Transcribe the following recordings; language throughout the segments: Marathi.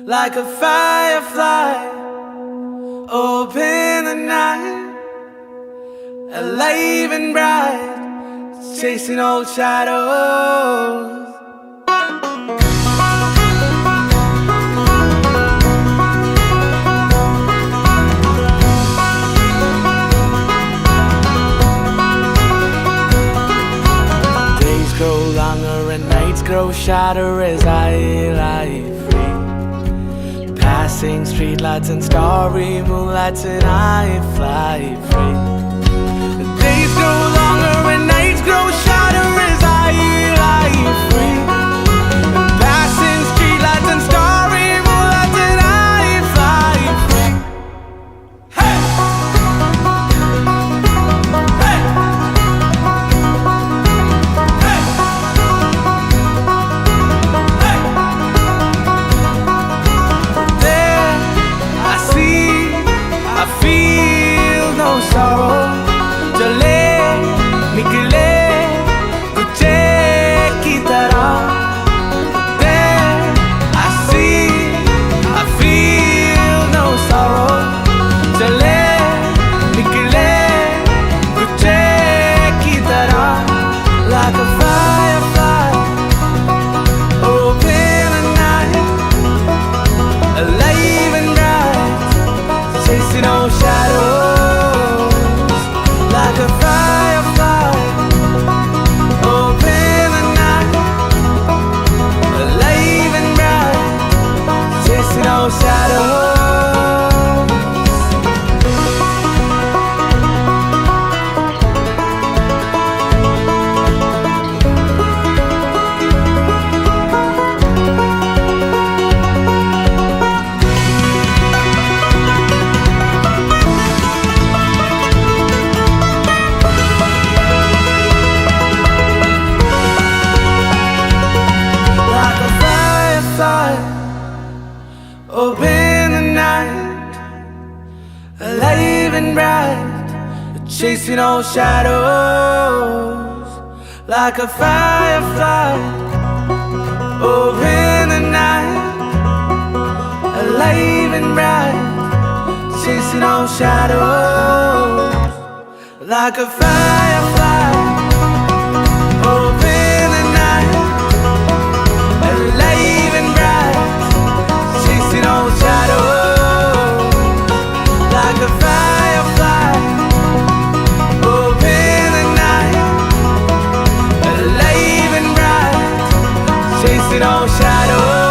like a firefly, open the night, alive and bright, chasing old shadows. Days grow longer and nights grow shorter as I lie free, passing streetlights and starry moonlights, and I fly free. The days grow longer and nights grow shorter as I lie free, passing streetlights and starry moonlights, and I fly free. Hey! Hey! I feel no sorrow. चले निकले कुछ की तरह. There I feel no sorrow. चले निकले कुछ की तरह, like a firefly, open the night, alive and bright, chasing old shadows, like a firefly, open the night, alive and bright, chasing old shadows. Open the night, alive and bright, chasing old shadows, like a firefly. Open the night, alive and bright, chasing old shadows, like a firefly. Open the night, alive and bright, chasing old shadows, like a firefly. Open the night, alive and bright, chasing old shadows.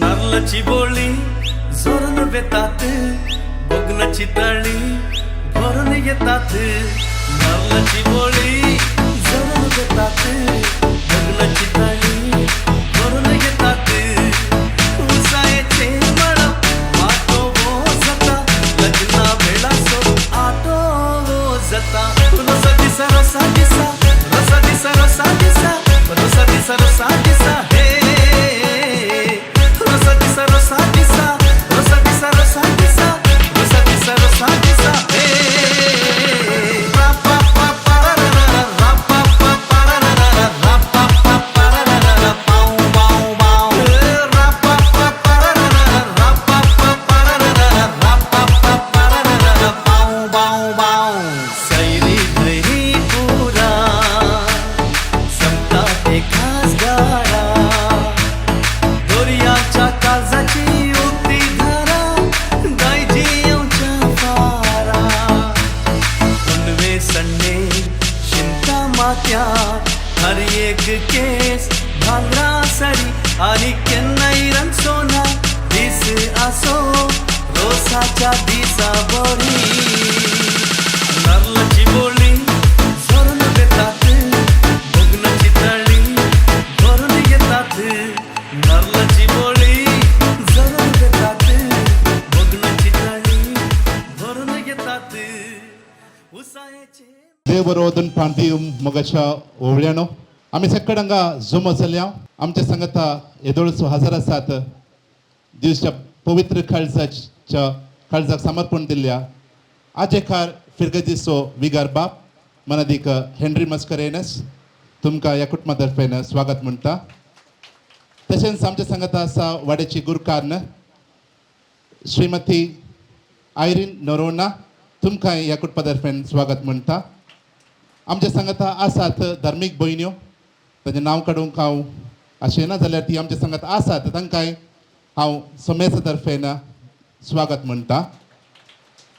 नारळाची बोली जोरून वेतात, बगनाची तळी भरून येतात. नारळाची बोली जोरून वेतात, बगनाची तळी भरून येतात. उसायचे मळ आटो जता, लग्ना वेळा सो आटो जता. रसा दिसा रसा दिसा, रसा दिसा रसा दिसा, रसा दिसा रसा दिसा. हे rosa disa, rosa disa, rosa disa, rosa disa, rosa disa, rosa disa, hey. Ra pa pa pa ra ra ra, ra pa pa pa ra ra ra, ra pa pa pa ra ra ra, bow bow bow. Ra pa pa pa ra ra ra, ra pa pa pa ra ra ra, ra pa pa pa ra ra ra, bow bow bow. Sairi gri pura, samta te khas gara. काळजाची उती धरा, एक केस भांगरा सरी आणि केन्नाई रंग सोना दिस असो रोसाच्या दिसा बरी नर्लाची बोली सोडून देतात बघण्याची तळी भरून घेतात नर्लाची बोली सोडून देतात बघण्याची तळी भरून घेतात उसायचे देवरोधन पांडियम मोगाच्या ओवळ्यानो आम्ही सकडंगा जुम चल्या आमच्या संगता येदोळसो हजार आसात दिवसच्या पवित्र काळजाक समर्पण दिल्ल्या आजेकार फिरगजीसो विगार बाप मनादीक हेनरी मस्करेनस तुमकां ह्या कुटुंबातर्फेन स्वागत म्हणटा तशेंच आमच्या संगता आसा वाड्याची गुरकान्न श्रीमती आयरीन नोरोना तुमकां ह्या कुटुंबातर्फेन स्वागत म्हणटा आमच्या संगता आसात धार्मीक भयण्यो ताचें नांव काडूंक हांव आशेना जाल्यार ती आमच्या संगत आसात तांकांय हांव समेस्त तर्फेन स्वागत म्हणटा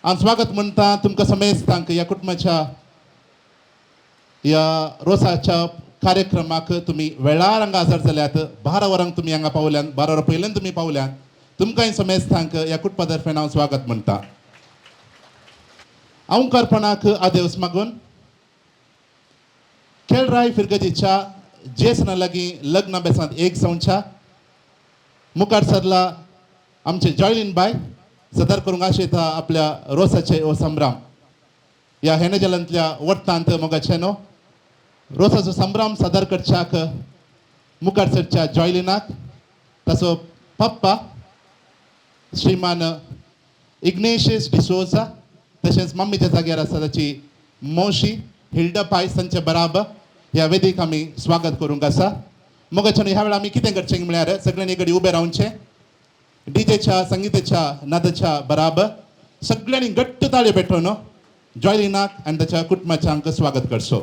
हांव स्वागत म्हणटा तुमकां समेस्तांक ह्या कुटुंबाच्या ह्या रोसाच्या कार्यक्रमाक तुमी वेळार हांगा हजर जाल्यात 12 वरांक तुमी हांगा पावल्यान 12 वरां पयल्यान तुमी पावल्यान तुमकांय समेस्तांक ह्या कुटुंबा तर्फेन हांव स्वागत म्हणटा हांव करपणाक आदेवस मागून खेळराय फिरगजीच्या जेसना लागीं लग्न बेसांत एक संवच्या मुखार सरला आमचे जॉयलीन बाय सदर करूंक आशेता आपल्या रोसाचे ओ संभ्राम ह्या हेनेजलांतल्या वर्तांत मोगाचेनो रोसाचो संभ्राम सादर करच्याक मुखार सरच्या जॉयलिनाक ताचो पप्पा श्रीमान इग्नेशियस डिसोजा तशेंच मम्मीच्या जाग्यार आसा ताची मौशी हिल्डा पायस तांचे बराबर ह्या वेदीक आमी स्वागत करूंक आसा मोगाचेनो ह्या वेळा आमी कितें करचें म्हळ्यार सगळ्यांनी घडी उबे रावचें डीजेच्या संगीताच्या नादाच्या बराबर सगळ्यांनी घट्ट ताळयो पेटोवन जॉयलिनाक आनी ताच्या कुटुंबाच्यांक स्वागत करचो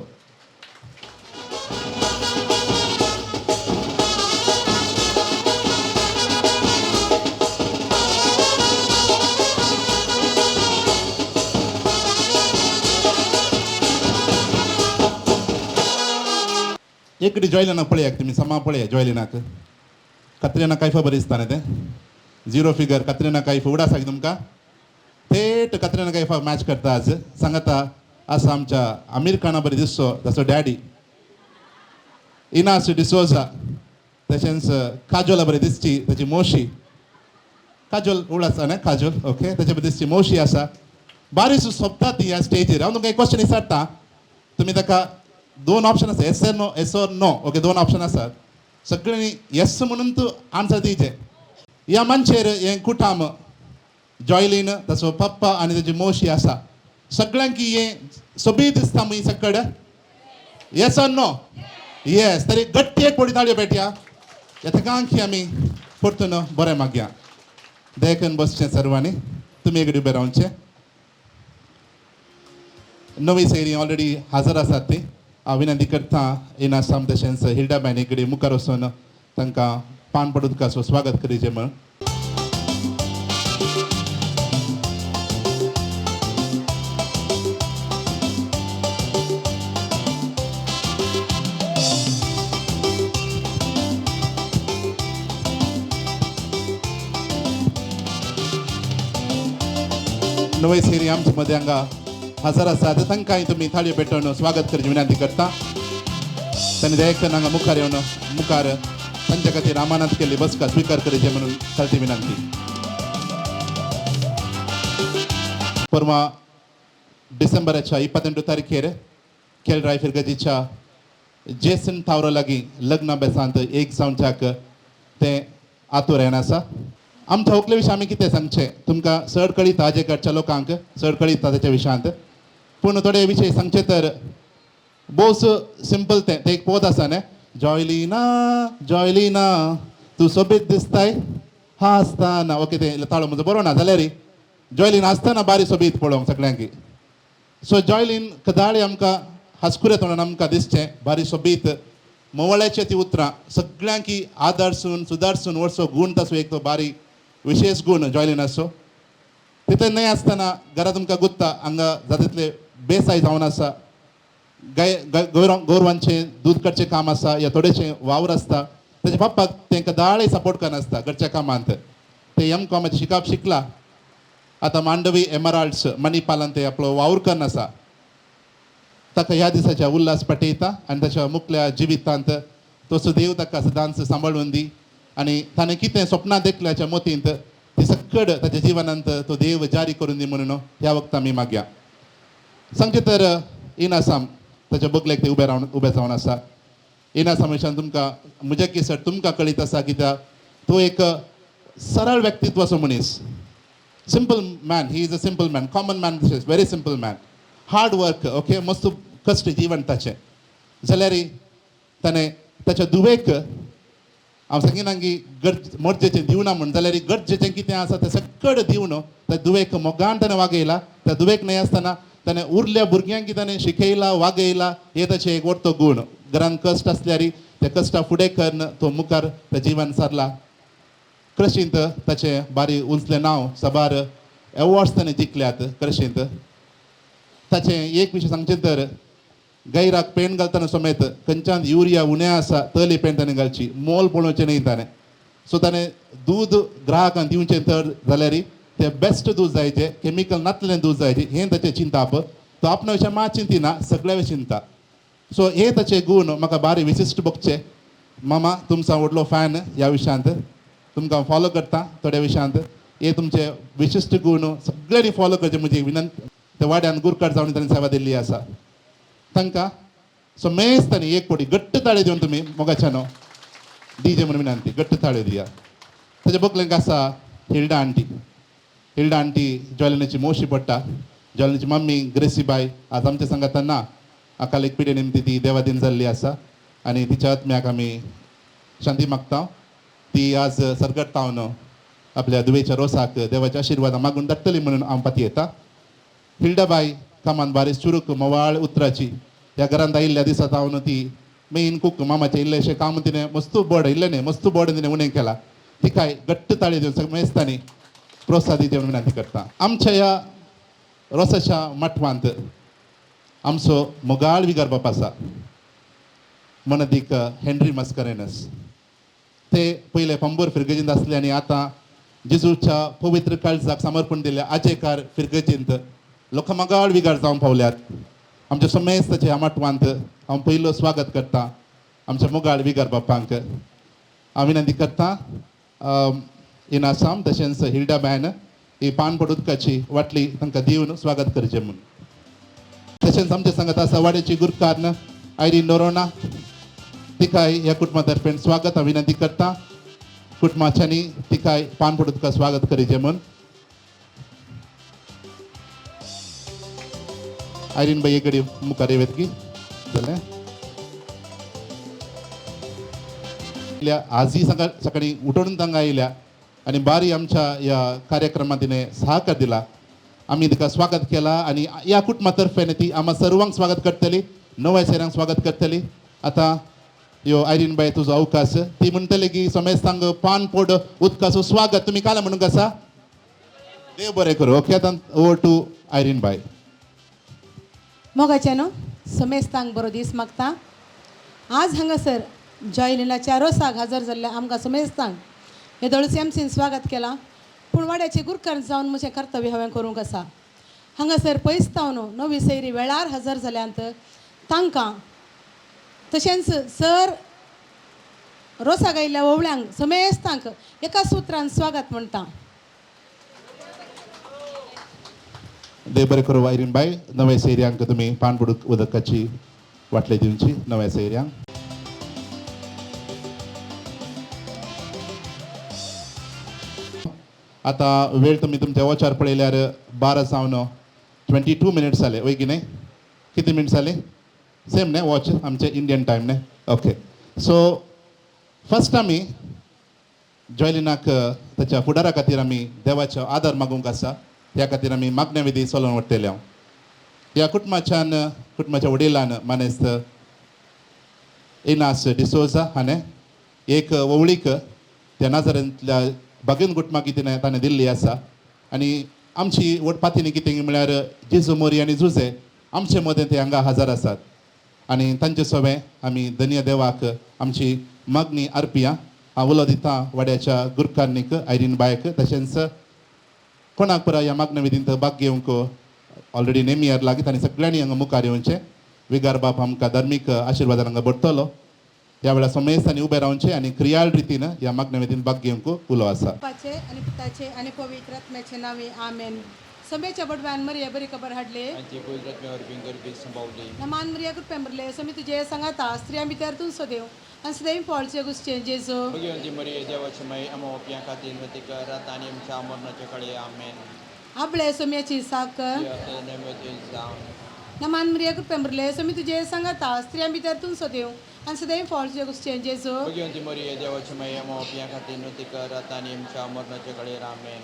एक जॉयलिनाक पळयात तुमी समा पळया जॉयलिनाक कत्रिना कैफ बरी दिसता न्ही तें झिरो फिगर कत्रिना कैफ उगडा सांग तुमकां थेट कत्रिना कैफाक मॅच करता आज सांगता आसा आमच्या आमीर खाना बरी दिसचो ताचो डॅडी इनास डिसोजा तशेंच काजोला बरी दिसची ताची मौशी काजोल उगडा आसा न्ही काजोल ओके ताचे बरी दिसची मौशी आसा बारीच सोंपता ती ह्या स्टेजीर हांव तुमकां एक क्वेश्चन विचारता तुमी ताका 2 ऑप्शन आसा एस और नो ओके 2 ऑप्शन आसात सगळ्यांनी येस म्हणून तूं आन्सर दिवचें ह्या मनशेर हें कुटाम जॉयलीन ताचो पप्पा आनी ताची मौशी आसा सगळ्यांक हें सोबीत दिसता मग सकड येस और नो येस तरी गट्टी एक पडी ताळयो पेटया येतकांक आमी परतून बरें मागया देखून बसचें सर्वांनी तुमी एक उबे रावचें नवी सैरी ऑलरेडी हजर आसात ती हांव विनंती करता इनासाम तशेंच हिल्डा बायने कडेन मुखार वचून तांकां पान पडून तुका स्वागत करीचें म्हण नवे सेरी आमच्या मदें हांगा हजर आसात तांकांय तुमी थाळयो पेटोवन स्वागत करची विनंती करता तांणी दयेकन हांगा मुखार येवन मुखार तांचे खातीर आमानात केल्ली बसका स्विकार करचें म्हणून थारती विनंती परवा डिसेंबराच्या 28 तारखेर खेळराय फिरगजीच्या जेसन टावरा लागीं लग्न बेसांत एक जावच्याक तें आतूर येवन आसा आमच्या होकले विशय आमी कितें सांगचें तुमकां चड कळीत हाजे कडच्या लोकांक चड कळीत ताच्या विशयांत पूण थोडे विशय सांगचे तर बोस सिंपल तें एक पोत आसा न्ही जॉयलिना जॉयलिना तूं सोबीत दिसताय हासतना ओके तें ताळो म्हजो बरो ना जाल्यार जॉयलीन आसतना बारी सोबीत पळोवंक सगळ्यांक सो जॉयलीन कदाळी आमकां हास्कुरे तोंडान आमकां दिसचें बारी सोबीत मोवळ्याचे ती उतरां सगळ्यांक आदरसून सुदारसून वरचो गूण ताचो एक तो बारी विशेष गूण जॉयलीन आसो तितून न्हय आसतना घरा तुमकां गुत्ता हांगा जाता तितले बेसाय जावन आसा गोरवांचे दूध काडचे काम आसा या थोडेशे वावर आसता तेजे बापाक तांकां दाळे सपोर्ट करनासता घरच्या कामांत ते M.Com शिकप शिकला आता मांडवी एमराल्ड्स मणिपालांत ते आपलो वावर करन आसा ताका ह्या दिसाच्या उल्हास पटयता आनी ताच्या मुखल्या जिवितांत तो सुदैव ताका सदांच सांबाळून दी आनी ताणें कितें सपनां देखल्याच्या मोतींत ती सकड ताच्या जिवनांत तो देव जारी करून दी म्हणून ह्या वक्ता आमी मागया सांगचे तर इनासाम ताच्या बगलेक ते उबे जावन आसा इनासामेशान तुमकां म्हज्या केसर तुमकां कळीत आसा कित्याक तो एक सरळ व्यक्तित्व असो मनीस simple man he is a simple man common man very simple man hard work okay मस्त कश्ट जीवन ताचें जाल्यार ताणें ताच्या दुवेक हांव सांगिना की मर्जेचें दिवना म्हण जाल्यार गरजेचें कितें आसा तें सकड दिवन त्या दुवेक मोगान ताणें वागयला त्या दुवेक न्हय आसतना ताणें उरल्या भुरग्यांक ताणें शिकयला वागयला हे ताचें एक व्हडतो गूण घरांत कश्ट आसल्यार त्या कश्टा फुडें करन तो मुखार तें जीवन सारला कृषींत ताचें बारी उंचलें नांव साबार एवॉर्ड्स ताणें जिखल्यात कृषींत ताचें एक विशय सांगचें तर गैराक पेंट घालतना समेत खंयच्यान युरिया उण्या आसा तली पेंट ताणें घालची मोल पळोवचें न्हय ताणें सो ताणें दूद ग्राहकांक दिवचें तर जाल्यार तें बेस्ट दूद जायचें केमिकल नासलेलें दूद जायचें हें ताचें चिंता तो आपणा विशय मात चिंतिना सगळ्या विशीं चिंता सो हे ताचे गूण म्हाका बारी विशिश्ट बगचे मामा तुमचा व्हडलो फॅन ह्या विशयांत तुमकां फॉलो करता थोड्या विशयांत हे तुमचे विशिश्ट गूण सगळ्यांनी फॉलो करचे म्हजी विनंती त्या वाड्यान गुरकार जावन ताणें सेवा दिल्ली आसा तांकां सो मेस्तांनी एक कोटी घट्ट ताळे दिवन तुमी मोगाच्यानो डीजे म्हणून विनंती घट्ट ताळे दिया ताच्या बकलेंक आसा हिल्डा आंटी ज्वालिनाची मोशी पडटा ज्वालिनाची मम्मी ग्रेसीबाई आज आमच्या सांगात ना अकालीक पिडे निमती ती देवादीन जाल्ली आसा आनी तिच्या आत्म्याक आमी शांती मागता ती आज सरगट्टा हांव आपल्या दुवेच्या रोसाक देवाच्या आशिर्वादा मागून धाडटली म्हणून हांव पाती येता हिल्डाबाई कामान बारीस चुरूक मोवाळ उतराची ह्या घरांत आयिल्ल्या दिसात हांव ती मेन कूक मामाचें इल्लेशें काम तिणें मस्तू बोर्ड इल्लें न्ही मस्तू बोर्ड तिणें उणें केला तिकाय घट्ट ताळी दिवन सगळे मेस्तांनी प्रोत्साह दिवंक विनंती करता आमच्या ह्या रोसाच्या मठवांत आमचो मोगाळ विगार बाप आसा मनदीक हेनरी मस्करेनस ते पयले पंबोर फिरगजींत आसले आनी आतां जेजूच्या पवित्र काळजाक समर्पण दिल्या आजेकार फिरगजींत लोकमगाळ विगार जावन पावल्यात आमच्या समेस्ताच्या ह्या मठवांत हांव पयलो स्वागत करता आमच्या मोगाळ विगार बापांक हांव विनंती करता इन आसाम तशेंच हिल्डा बॅन ही पानपड उदकाची वाटली तांकां दिवन स्वागत करचें म्हूण तशेंच आमच्या सांगात आसा वाड्याची गुरकारन आयरीन नोरोना तिकाय ह्या कुटुंबातर्फे स्वागत हांव विनंती करता कुटुंबाच्यांनी तिकाय पानपड उदका स्वागत करचें म्हूण आयरीन बाई एक मुखार येवेत की जालें आजही सकाळी उठून तांकां आयल्या आनी बारी आमच्या ह्या कार्यक्रमात तिणें सहकार दिला आमी तिका स्वागत केला आनी ह्या कुटुंबातर्फे ती आम्हा सर्वांक स्वागत करतली नव्या सोयऱ्यांक स्वागत करतली आतां ह्यो आयरीन बाई तुजो अवकाश ती म्हणटली की समेस्तांक पानपोड उदकाचो स्वागत तुमी काला म्हणूंक आसा देव बरें करूं ओके आतां ओवर टू आयरीन बाई मोगाच्यानो समेस्तांक बरो दीस मागता आज हांगासर जॉयलिनाच्या रोसाक हजर जाल्ल्या आमकां समेस्तांक हे दळसी आमचीन स्वागत केलां पूण वाड्याचे गुरकार जावन म्हजें कर्तव्य हांवें करूंक आसा हांगासर पयसतावन नवी सैरी वेळार हजर जाल्यांत तांकां तशेंच सर रोसाक आयिल्ल्या ओवळ्यांक समेस्तांक एका सुत्रान स्वागत म्हणटा देव बरें करूं आयरीन बाई नव्या सोयऱ्यांक तुमी पानपड उदकाची वाटली दिवची नव्या सोयऱ्यांक आतां वेळ तुमी तुमच्या वॉचार पळयल्यार 12 जावन 22 मिनिट्स जाले वय की न्हय कितले मिनिट्स जाले सेम न्हय वॉच आमचे इंडियन टायम न्हय ओके सो फर्स्ट आमी जॉयलिनाक ताच्या फुडारा खातीर आमी देवाचो आदार मागूंक आसा त्या खातीर आमी मागण्या विधी चलोवन वट्टेले हांव ह्या कुटुंबाच्या वडिलान मानेस्त इनास डिसोजा हाणें एक ववळीक त्या नाजरांतल्या बागेन कुटुंबाक ताणें दिल्ली आसा आनी आमची पातीनी कितें म्हळ्यार जेजू मोरी आनी जुजे आमचे मदें ते हांगा हजर आसात आणि तांचे सोबे आमी धन्य देवाक आमची मागणी अर्पिया हांव उलो दिता वाड्याच्या गुरकान्नीक आयरीन बायक तशेंच कोणाक पुरा ह्या मागण्या विधींत भाग घेवंक ऑलरेडी नेमियर लागीत आनी सगळ्यांनी हांगा मुखार येवचें विगार बाप आमकां धार्मीक आशिर्वादान हांगा भरतलो ह्या वेळा समेस्तांनी उबे रावचें आनी क्रियाळ रितीन ह्या मागण्या विधीन भाग घेवंक उलो आसा बापाचे आणि पुताचे आणि पवित्र आत्म्याचे नावे आमेन समेच्या बडव्यान मरिया बरी खबर हाडले Anti pultrat me orbing garbi sambauli. नमान मरिया कृप पेंबरले समी तुझे सांगाता स्त्रिया भितर तूं सोदेव आणि सदैव पॉलचे गुस्चे Jeju Pagi anti Maria dewachi mai amo piang katin matika ratani mcha amorna chakali amen. आपले सोम्याची साकर Ya nemetin sound. नमान मरिया कृप पेंबरले समी तुझे सांगाता स्त्रिया भितर तूं सोदेव आणि सदैव पॉलचे गुस्चे Jeju Pagi anti Maria dewachi mai amo piang katin matika ratani mcha amorna chakali amen.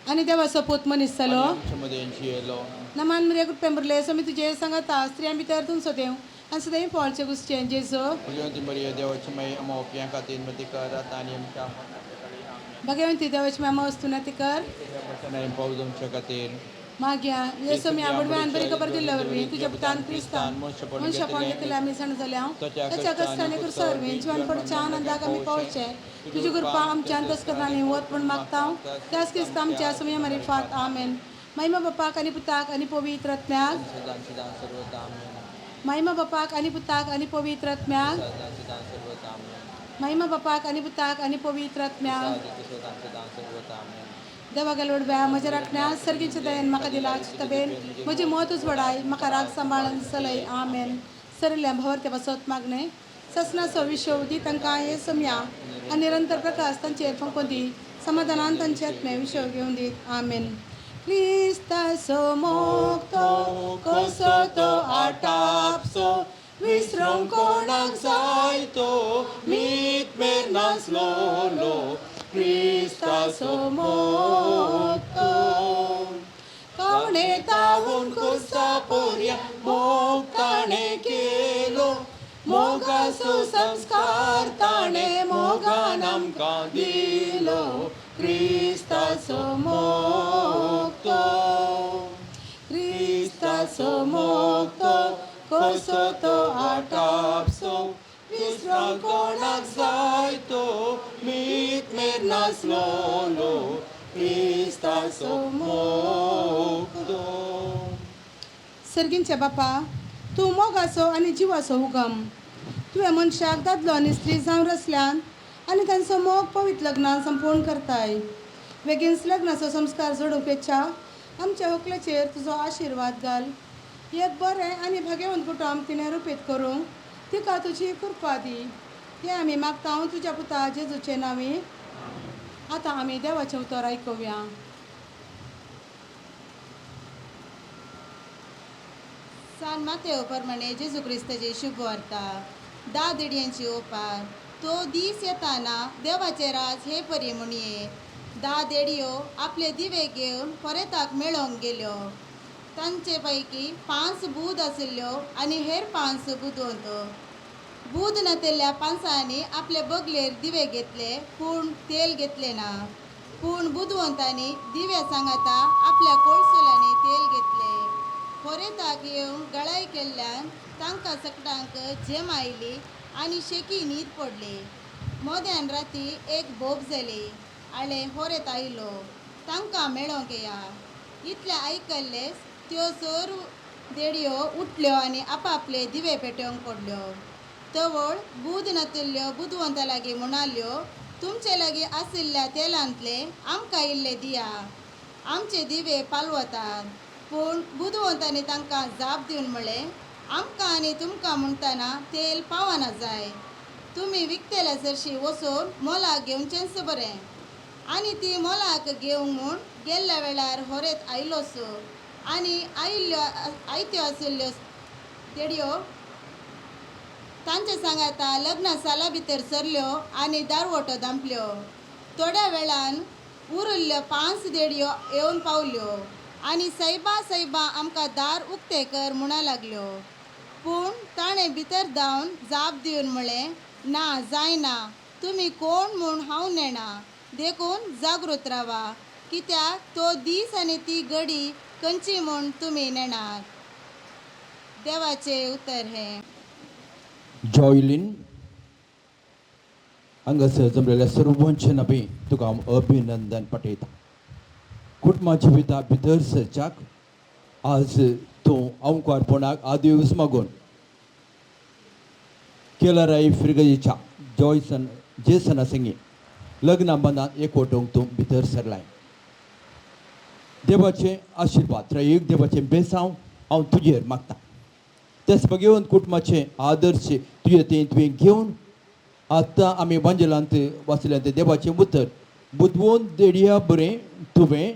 आणि देवाचो पोत मनीस जालो Chamuden chielo. नमान मरिया कृप पेंबरले समी तुझे सांगाता स्त्रिया भितर तूं सोदेव आणि सदैव पॉलचे गुस्चे Jeju Pagi anti Maria dewachi mai amo piang katin matika ratani mcha amorna chakali amen. Bhagwanti देवाची मामा वस्तू ना ती कर Pasana impawdum chakatin. माग्या येसो मी आवडव्यान बरी खबर दिल्यावरवी तुझ्या पुतान क्रिस्तान मनुष्य पावन घेतले आम्ही सण जाल्या त्याच्या कष्टाने कर सरवी जीवन पडच्या आनंदाक आम्ही पावचे तुझी कृपा आमच्या अंतस्करणाने वत पण मागता त्याच क्रिस्त आमच्या समय मरी फात आमेन महिमा बापाक आणि पुताक आणि पवित्र आत्म्याक Sidan sidan sarvata amen. महिमा बापाक आणि पुताक आणि पवित्र आत्म्याक Sidan sidan sarvata amen. महिमा बापाक आणि पुताक आणि पवित्र आत्म्याक Sidan sidan sarvata amen. देवा गलवडब्या म्हज्या राखण्यात सर्गीच्या दयेन म्हाका दिला चित्तबेन म्हजी मोतूच वडाय म्हाका राग सांबाळून चलय आमेन सरल्या भवर ते बसत मागणे ससनाचो विशव दी तांकां हे समया आनी निरंतर प्रकाश तांचेर फंकोन दी समाधानान तांचे आत्मे विशव घेवन दीत आमेन क्रिस्ताचो मोगतो कसो तो आटापसो विसरूंक कोणाक जाय तो मीत मेर नासलोलो क्रिस्ताचो मोगतो कावणे तावून कुर्सा पोरया मोग ताणे केलो मोगाचो संस्कार ताणे मोगान आमकां दिलो क्रिस्ताचो मोगतो क्रिस्ताचो मोगतो कसो तो आटापसो विसरूंक कोणाक जाय तो मीत मेर नासलोलो क्रिस्ताचो मोगतो सर्गींचे बापा तूं मोगाचो आनी जिवाचो उगम तुवें मनशाक दादलो आनी स्त्री जावन रचल्यान आनी तांचो मोग पवित्र लग्नान संपूर्ण करताय बेगीनच लग्नाचो संस्कार जोडूंक इच्छा आमच्या व्हंकलेचेर तुजो आशिर्वाद घाल एक बरें आनी भाग्यवंत कुटुंब तिणें रुपीत करूंक तिका तुजी कृपा दी तें आमी मागता तुज्या पुता जेजूचे नांवी आतां आमी देवाचें उतर आयकुया सान मातेव प्रमाणे जेजू क्रिस्ताची शुभ वार्ता दा दिडयांची ओपार तो दीस येताना देवाचे राज हे परी म्हणये दा देडयो आपले दिवे घेवन परताक मेळोंक गेल्यो तांचे पैकी 5 बूद आशिल्ल्यो आनी हेर 5 बुदवंत बूद नतेल्या 5 आपले बगलेर दिवे घेतले पूण तेल घेतले ना पूण बुदवंतांनी दिव्या सांगाता आपल्या कोळसुलांनी तेल घेतले परताक येवन गळाय केल्ल्यान तांकां सकटांक झेम आयली आनी शेकी न्हीद पडली मोद्यान राती एक बोब जाली आळे होरेत आयलो तांकां मेळोंक येया इतले आयकल्लेच त्यो चोर देडयो उठल्यो आनी आपआपले दिवे पेटोवंक पडल्यो तवळ बूद नतिल्ल्यो बुदवंता लागीं म्हणाल्यो तुमचे लागीं आशिल्ल्या तेलांतले आमकां इल्ले दिया आमचे दिवे पालवतात पूण बुदवंतांनी तांकां जाप दिवन म्हणलें आमकां आनी तुमकां म्हणटना तेल पावना जाय तुमी विकतेल्या चडशी वचून मोलाक घेवचेंच बरें आनी ती मोलाक घेवंक म्हूण गेल्ल्या वेळार होरेत आयलोसो आनी आयत्यो आशिल्ल्यो तेडयो तांचे सांगाता लग्ना साला भितर सरल्यो आनी दारवटो दांपल्यो थोड्या वेळान उरिल्ल्यो 5 देडयो येवन पावल्यो आनी सैबा आमकां दार उक्ते कर म्हणा लागल्यो पूण ताणें भितर धांवन जाप दिवन म्हळें ना जायना तुमी कोण म्हूण हांव नेणा देखून जागृत रावा कित्याक तो दीस आनी ती घडी खंयची म्हूण तुमी नेणात देवाचे उतर हें जॉयलिन हांगासर जमलेल्या सर्वांचे नबी तुका हांव अभिनंदन पाठयता. कुटुंबा जिविता भितर सरच्याक आज तूं आमकारपणाक आदिवस मागून केलाराई फिरगजीच्या जेसना संगी लग्ना बंदात एकवटूंक तूं भितर सरलाय. देवाचे आशिर्वाद त्रयीक देवाचे बेसांव हांव तुजेर मागता. तेच घेवन कुटुंबाचे आदर्श तुजे ते तुवें घेवन आतां आमी वांजेलांत वाचल्यात देवाचें उतर बुदवून देडया बरें तुवें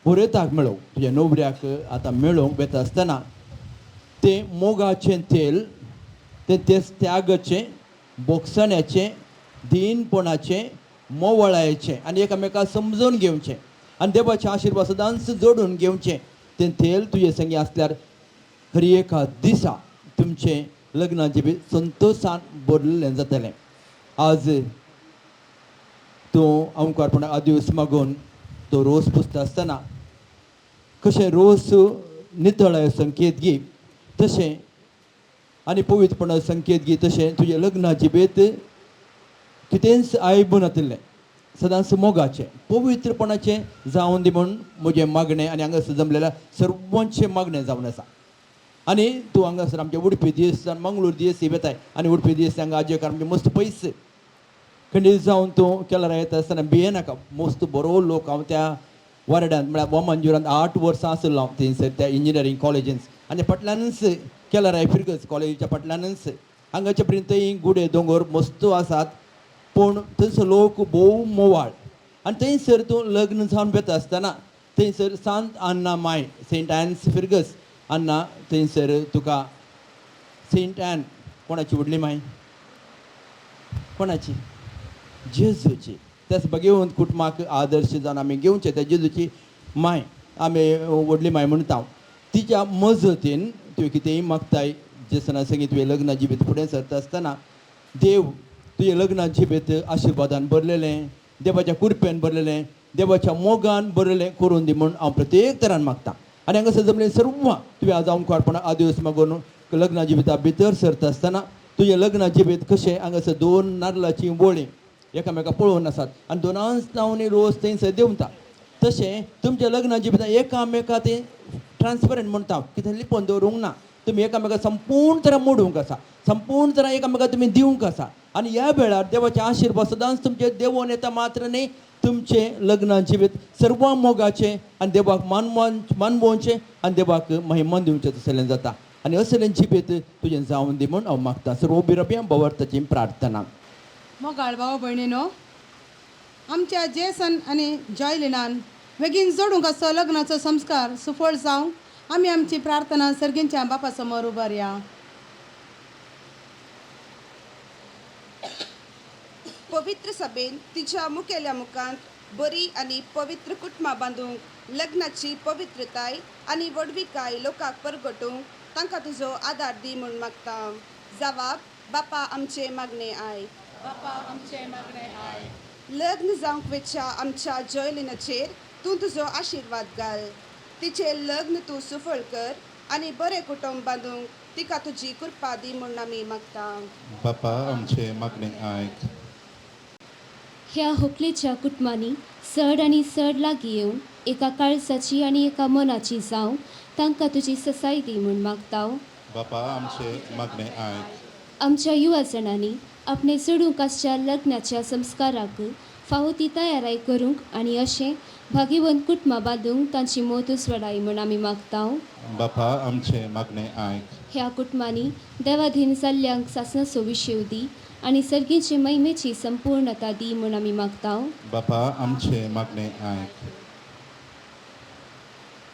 बरयताक मेळोव तुज्या नवऱ्याक आतां मेळोवंक वेता आसतना तें मोगाचें तेल तें त्यागाचें बोगसण्याचें दिनपणाचें मोवळायेचें आनी एकामेकाक समजून घेवचें आनी देवाचें आशिर्वाद सदांच जोडून घेवचें तें तेल तुजे संगी आसल्यार खरी एका दिसा तुमचें लग्नाचें बी संतोशान भरलेलें जातलें. आज तूं आमकारपणाक आदिवस मागून तो रोस पुसता आसतना कशें रोस नितळ संकेत गी तशें आनी पवित्रपणा संकेत गी तशें तुजें लग्नाची बेत कितेंच आयबून नातिल्लें सदांच मोगाचें पवित्रपणाचें जावन दी म्हूण म्हजें मागणें आनी हांगासर जमलेल्या सर्वांचें मागणें जावन आसा. आनी तूं हांगासर आमच्या उडपी देवस्थान मंगळूर देवस्थी येताय आनी उडपी देवस्थान आजयकार म्हणजे मस्त पयस खंडीत जावन तूं केलारा येता आसतना भिये नाका. मस्त बरो लोक हांव त्या वार्डांत म्हळ्यार बोमांजुरांत 8 वर्सां आसलो हांव थंयसर त्या इंजिनियरींग कॉलेजींत आनी फाटल्यानच केलाराय फिरगज कॉलेजीच्या फाटल्यानच हांगाचे पर्यंत थंय गुडे दोंगर मस्त आसात पूण थंयसर लोक भोव मोवाळ आनी थंयसर तूं लग्न जावन येता आसतना थंयसर सांत आन्ना माय सेंट एन्स फिरगस आन्ना थंयसर तुका सेंट एन कोणाची व्हडली माय कोणाची जेजूची तेच घेवन कुटुंबाक आदर्श जावन आमी घेवचे त्या जेजूची माय आमी व्हडली माय म्हणटा तिच्या मजतीन तुवें कितेंय मागताय जेसना संगीत तुवें लग्नाची भितर फुडें सरता आसतना देव तुजें लग्नाची भितर आशिर्वादान भरलेलें देवाच्या कृपेन भरलेलें देवाच्या मोगान भरलेलें करून दी म्हूण हांव प्रत्येक तरान मागतां. आनी हांगासर जमलें सर्व तुवें आज आमकारपणाक आदिवस मागून लग्नाची भितर सरता आसतना तुजें लग्नाची भेट कशें हांगासर 2 नारळाची वळी एकामेका पळोवन आसात आनी 2 नांवनी रोस थंयसर देंवता तशें तुमच्या लग्नाची भितर एकामेका तें ट्रान्सपरंट म्हणटा कितें लिपोवन दवरूंक ना. तुमी एकामेका संपूर्ण तरां मोडूंक आसा संपूर्ण तरां एकामेका तुमी दिवंक आसा आनी ह्या वेळार देवाचे आशिर्वाद सदांच तुमचे देवून येता मात्र न्ही तुमचे लग्नाची भेट सर्व मोगाचें आनी देवाक मानवोवचें आनी देवाक महिमान दिवचें तसलें जाता आनी असलेंची भेट तुजें जावन दी म्हूण हांव मागतां. सर्व बिरब्या भवार्थाची प्रार्थना. मोगाळ भाव भयणीनो आमच्या जेसन आनी जॉयलिनान बेगीन जोडूंक असो लग्नाचो संस्कार सुफळ जावंक आमी आमची प्रार्थना सर्गींच्या बापा समोर उबारया. पवित्र सभेन तिच्या मुखेल्या मुखांत बरी आनी पवित्र कुटुंबां बांदूंक लग्नाची पवित्रताय आनी वडविकाय लोकांक परगटूंक तांकां तुजो आदार दी म्हूण मागता. जबाब बापा आमचे मागणे आय. बापा आमचे मागणे आय. लग्न जावंक वेच्या आमच्या जॉयलिनाचेर तूं तुजो आशिर्वाद घाल. तिचें लग्न तूं सुफळ कर आनी बरें कुटुंब बांदूंक तिका तुजी कृपा दी म्हूण आमी मागता. बापा आमचे मागणे आयक. ह्या होकलेच्या कुटुंबांनी चड आनी चड लागीं येवन एका काळजाची आनी एका मनाची जावं तांकां तुजी ससाय दी म्हूण मागता. बापा आमचे मागणे आयक. आमच्या युवा जाणांनी आपणे चडूंक आसच्या लग्नाच्या संस्काराक फावो ती तयाराय करूंक आनी अशें भाग्यवंत कुटुंबां बांदूंक तांची मोतूच वडाय म्हूण आमी मागता. बापा आमचे मागणे आयक. ह्या कुटुंबांनी देवाधीन जाल्ल्यांक सासणाचो विशेव दी आनी सर्गीचे महिमेची संपूर्णता दी म्हूण आमी मागता. बापा आमचे मागणे आयक.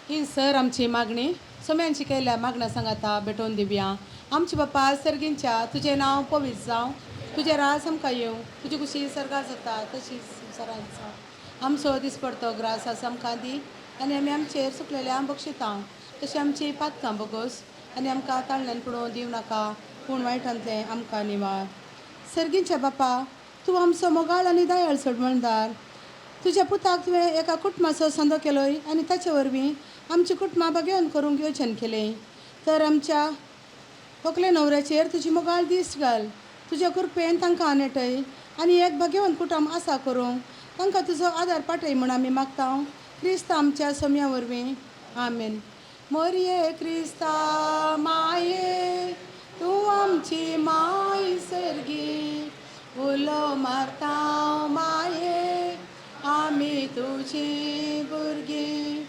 ही सर आमची मागणी सोम्यांची केल्ल्या मागण्या सांगाता भेटोवन दिवया. आमचे बापा सर्गींच्या तुजें नांव पवित्र जावं तुजें राज आमकां येवं तुजी कुशी सर्गार जाता तशीच संवसारांत जावं. आमचो दिसपडतो ग्रास आसा आमकां दी आनी आमी आमचेर सुकलेल्या बक्षिता तशी आमची पातकां बोगोस आनी आमकां ताळण्यान पडोवन दिवं नाका पूण वायटांतलें आमकां निवार. सर्गींच्या बापा तूं आमचो मोगाळ आनी दयाळ सोडवणदार. तुज्या पुताक तुवें एका कुटुंबाचो संदो केलोय आनी ताचे वरवीं आमची कुटुंबां घेवन करूंक येवजन केलें तर आमच्या तकले न्हवऱ्याचेर तुजी मोगाळ दिश्ट घाल. तुज्या कृपेन तांकां आनेटय आनी एक भाग्यवंत कुटुंब आसा करूंक तांकां तुजो आदार पाठय म्हूण आमी मागता. क्रिस्त आमच्या सोम्या वरवीं. आमेन. मोरये क्रिस्ता माये तूं आमची माय सर्गी, उलो मारता माये आमी तुजी भुरगीं.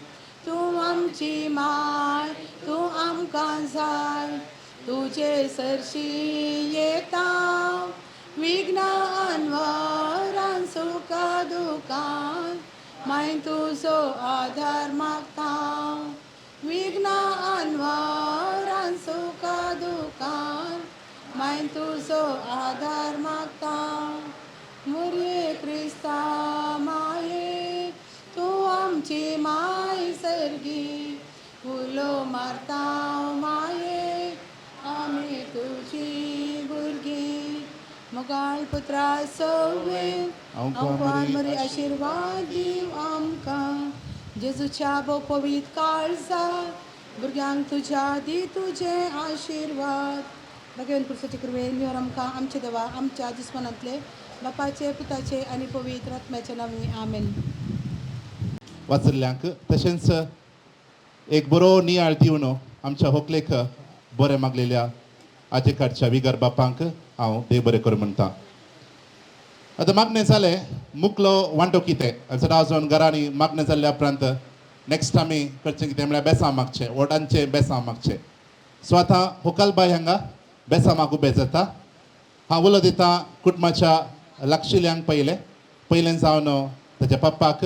तूं आमची माय तूं आमकां जाय, तुजे सरशी येता विघ्नान वरान सुखा दुखान, माय तुजो आदार मागता. विघ्नान वरान सुखा दुखान, माय तुजो आदार मागता. मोरये क्रिस्ता माये तूं आमची माय सर्गी, उलो मारता माये आमी तुजी भुरगीं. मोगाळ पुत्रा सवेन आमकां मरे आशिर्वाद दिव आमकां. जेजूच्या भोव पवित्र काळजात भुरग्यांक तुज्या दी तुजे आशिर्वाद. भगवान पुरुषाचे कृपेन निवर आमकां आमचे देवा आमच्या दुस्मनांतले बापाचे पुताचे आनी पवित्र आत्म्याचे नांवी. आमेन. वाचल्ल्यांक तशेंच एक बरो नियाळ दिवन आमच्या व्हंकलेक बरें मागलेल्या आजे कडच्या विगर बापांक हांव देव बरें करूं म्हणटा. आतां मागणें जालें, मुकलो वांटो कितें जर आजून घरांनी मागणें जाल्ल्या उपरांत नेक्स्ट आमी करचें कितें म्हळ्यार बेसांव मागचें, ओटांचें बेसांव मागचें. सो आतां व्हंकलबाय हांगा बेसांव मागूं उबें जाता. हांव उलो दितां कुटुंबाच्या लागशिल्ल्यांक पयलें जावन ताच्या पप्पाक,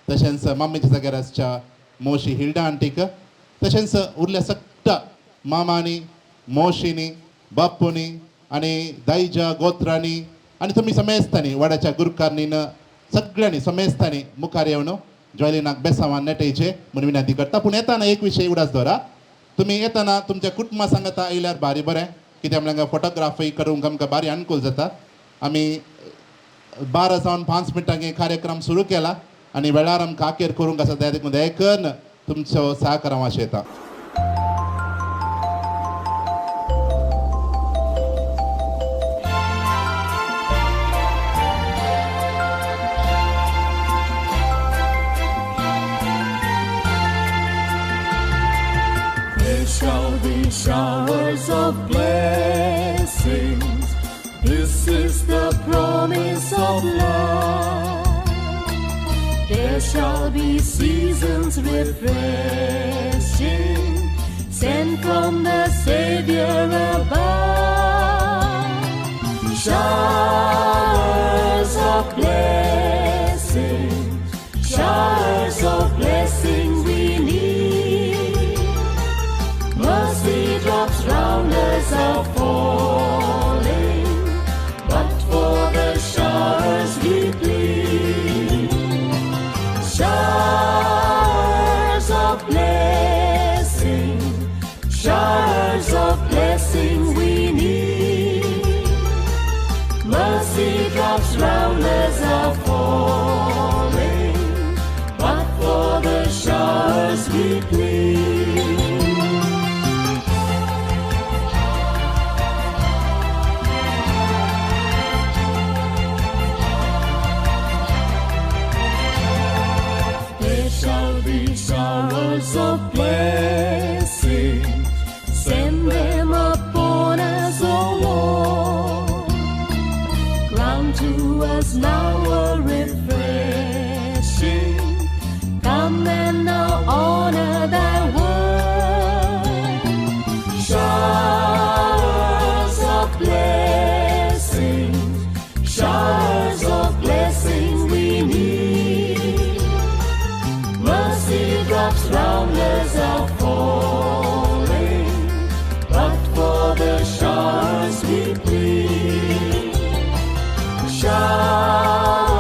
तशेंच मम्मीच्या जाग्यार आसच्या मोशी हिल्डा आंटीक, तशेंच उरल्या सगळ्या मामांनी मोशींनी बापूंनी आनी दाईच्या गोत्रांनी आनी तुमी समेस्तांनी वाड्याच्या गुरकारनीन सगळ्यांनी समेस्तांनी मुखार येवन जॉयलिनाक बेसांवान नेटयचे म्हणून विनंती करता. पूण येताना एक विशय उडास दवरा, तुमी येताना तुमच्या कुटुंबा सांगाता आयल्यार भारी बरें, कित्याक म्हळ्यार फोटोग्राफी करूंक आमकां भारी अनुकूल जाता. आमी 12 जावन 5 मिनटांनी कार्यक्रम सुरू केला आनी वेळार आमकां आखेर करूंक आसा. देखून दयेकन तुमचो सहकार हांव आशयता. There shall be showers of blessings. This is the promise of love. There shall be seasons refreshing, sent from the Savior above. Showers of blessing, showers of blessing we need. Mercy drops round us are falling, but for the showers we plead. Showers of blessing, showers of blessing we need. Mercy drops round us are falling, but for the showers we plead. There shall be showers of blessing, send them upon us, O Lord. Grant to us now a refreshing, come and now honor thy word. Showers of blessing, showers of blessing we need. Mercy drops round us are falling, but for the showers we plead. Showers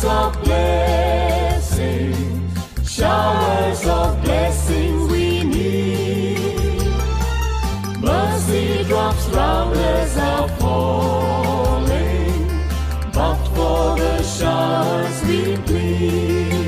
of blessing, showers of blessing we need. Mercy drops round us are falling, but for the showers we plead.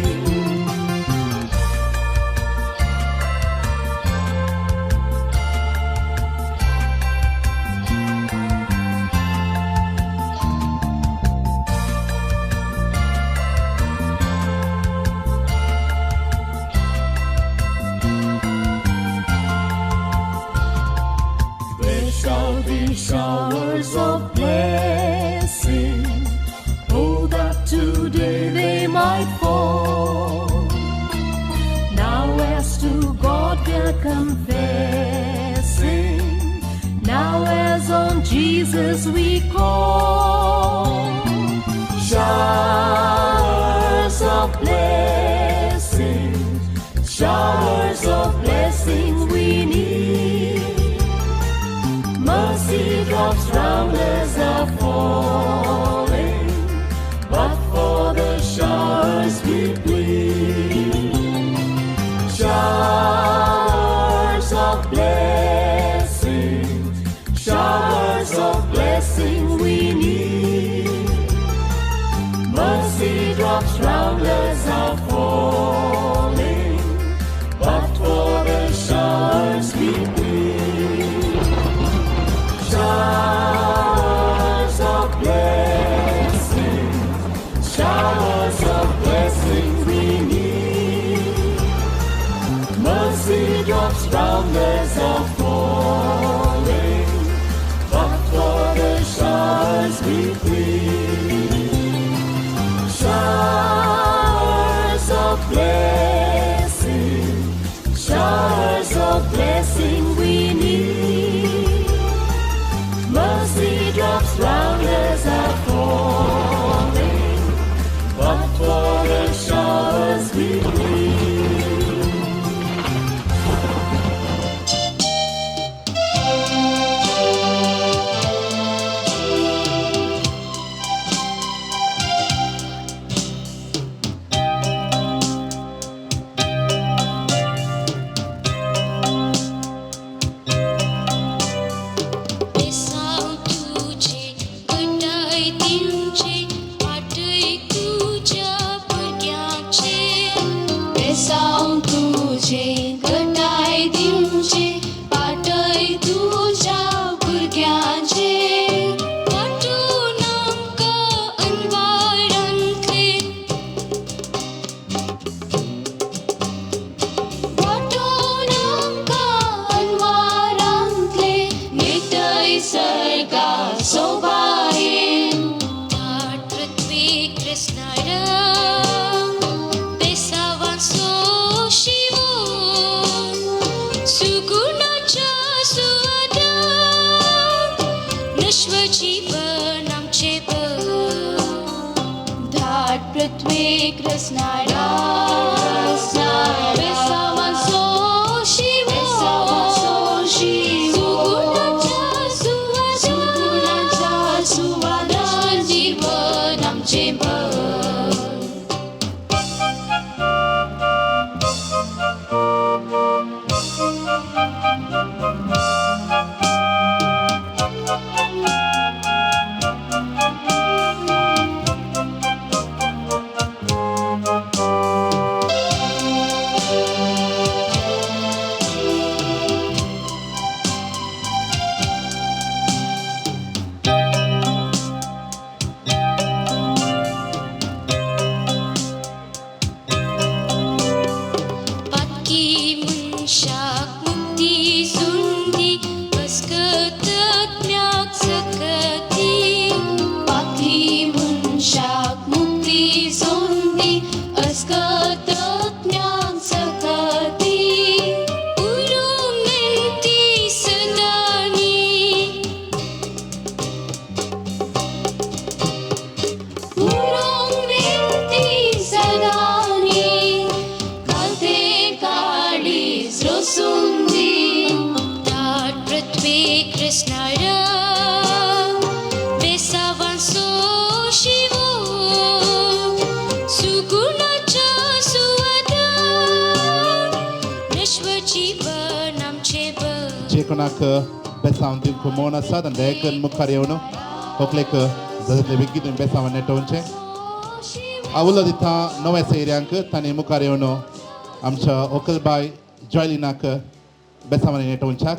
died for. Now as to God we're confessing, now as on Jesus we call. Showers of blessing, showers of blessing we need. Mercy drops round us are falling, but for the showers we plead. Showers of blessing, showers of blessing we need. Mercy drops round us are falling, but for the showers we plead. Showers of blessing, showers of blessing we need. Mercy drops round us are falling, but for the showers we plead. Showers of blessing, showers of blessing we need. Mercy drops round us are falling, but for the showers we plead. बेसाउ तुझे गटाई दिवचे पाटई तुझ्या भुरग्यांचे. बेसाउ तुझे गटाई दिवचे पाटई तुझ्या भुरग्यांचे. वाटून आमकां अनवारांतले, वाटून आमकां अनवारांतले नेतय सर्गा सोबायेन. धाड पृथ्वी कृष्णारा बेसावांचो शिवोन. सुगुणाच्या सुवादान नश्व जीवन आमचे भर. धाड पृथ्वी कृष्णारा बेसावांचो शिवोन. सुगुणाच्या सुवादान जीवन आमचे भर. पातकी मनशाक मुक्ती सुंदी अस्कतज्ञाक सकती. पातकी मनशाक मुक्ती सुंदी अस्कतज्ञाक सकती. उरुम नेती सदानी, उरुम नेती सदानी. काते काळी रोसुंदी धाड पृथ्वी कृष्णारा बेसावांचो शिवोन. सुगुणाच्या सुवादान नश्व जीवन आमचे भर. जे कोणाक बेसांव दिवंक मोन आसात आनी दयेकन मुखार येवन तकलेक झगतले बेगीन बेसांव नेटोवचें. आवलो दिता नव्या सैऱ्यांक तांणी मुखार येवन आमच्या ओकलबाय जॉयलिनाक बेसांवांनी नेटोवच्याक.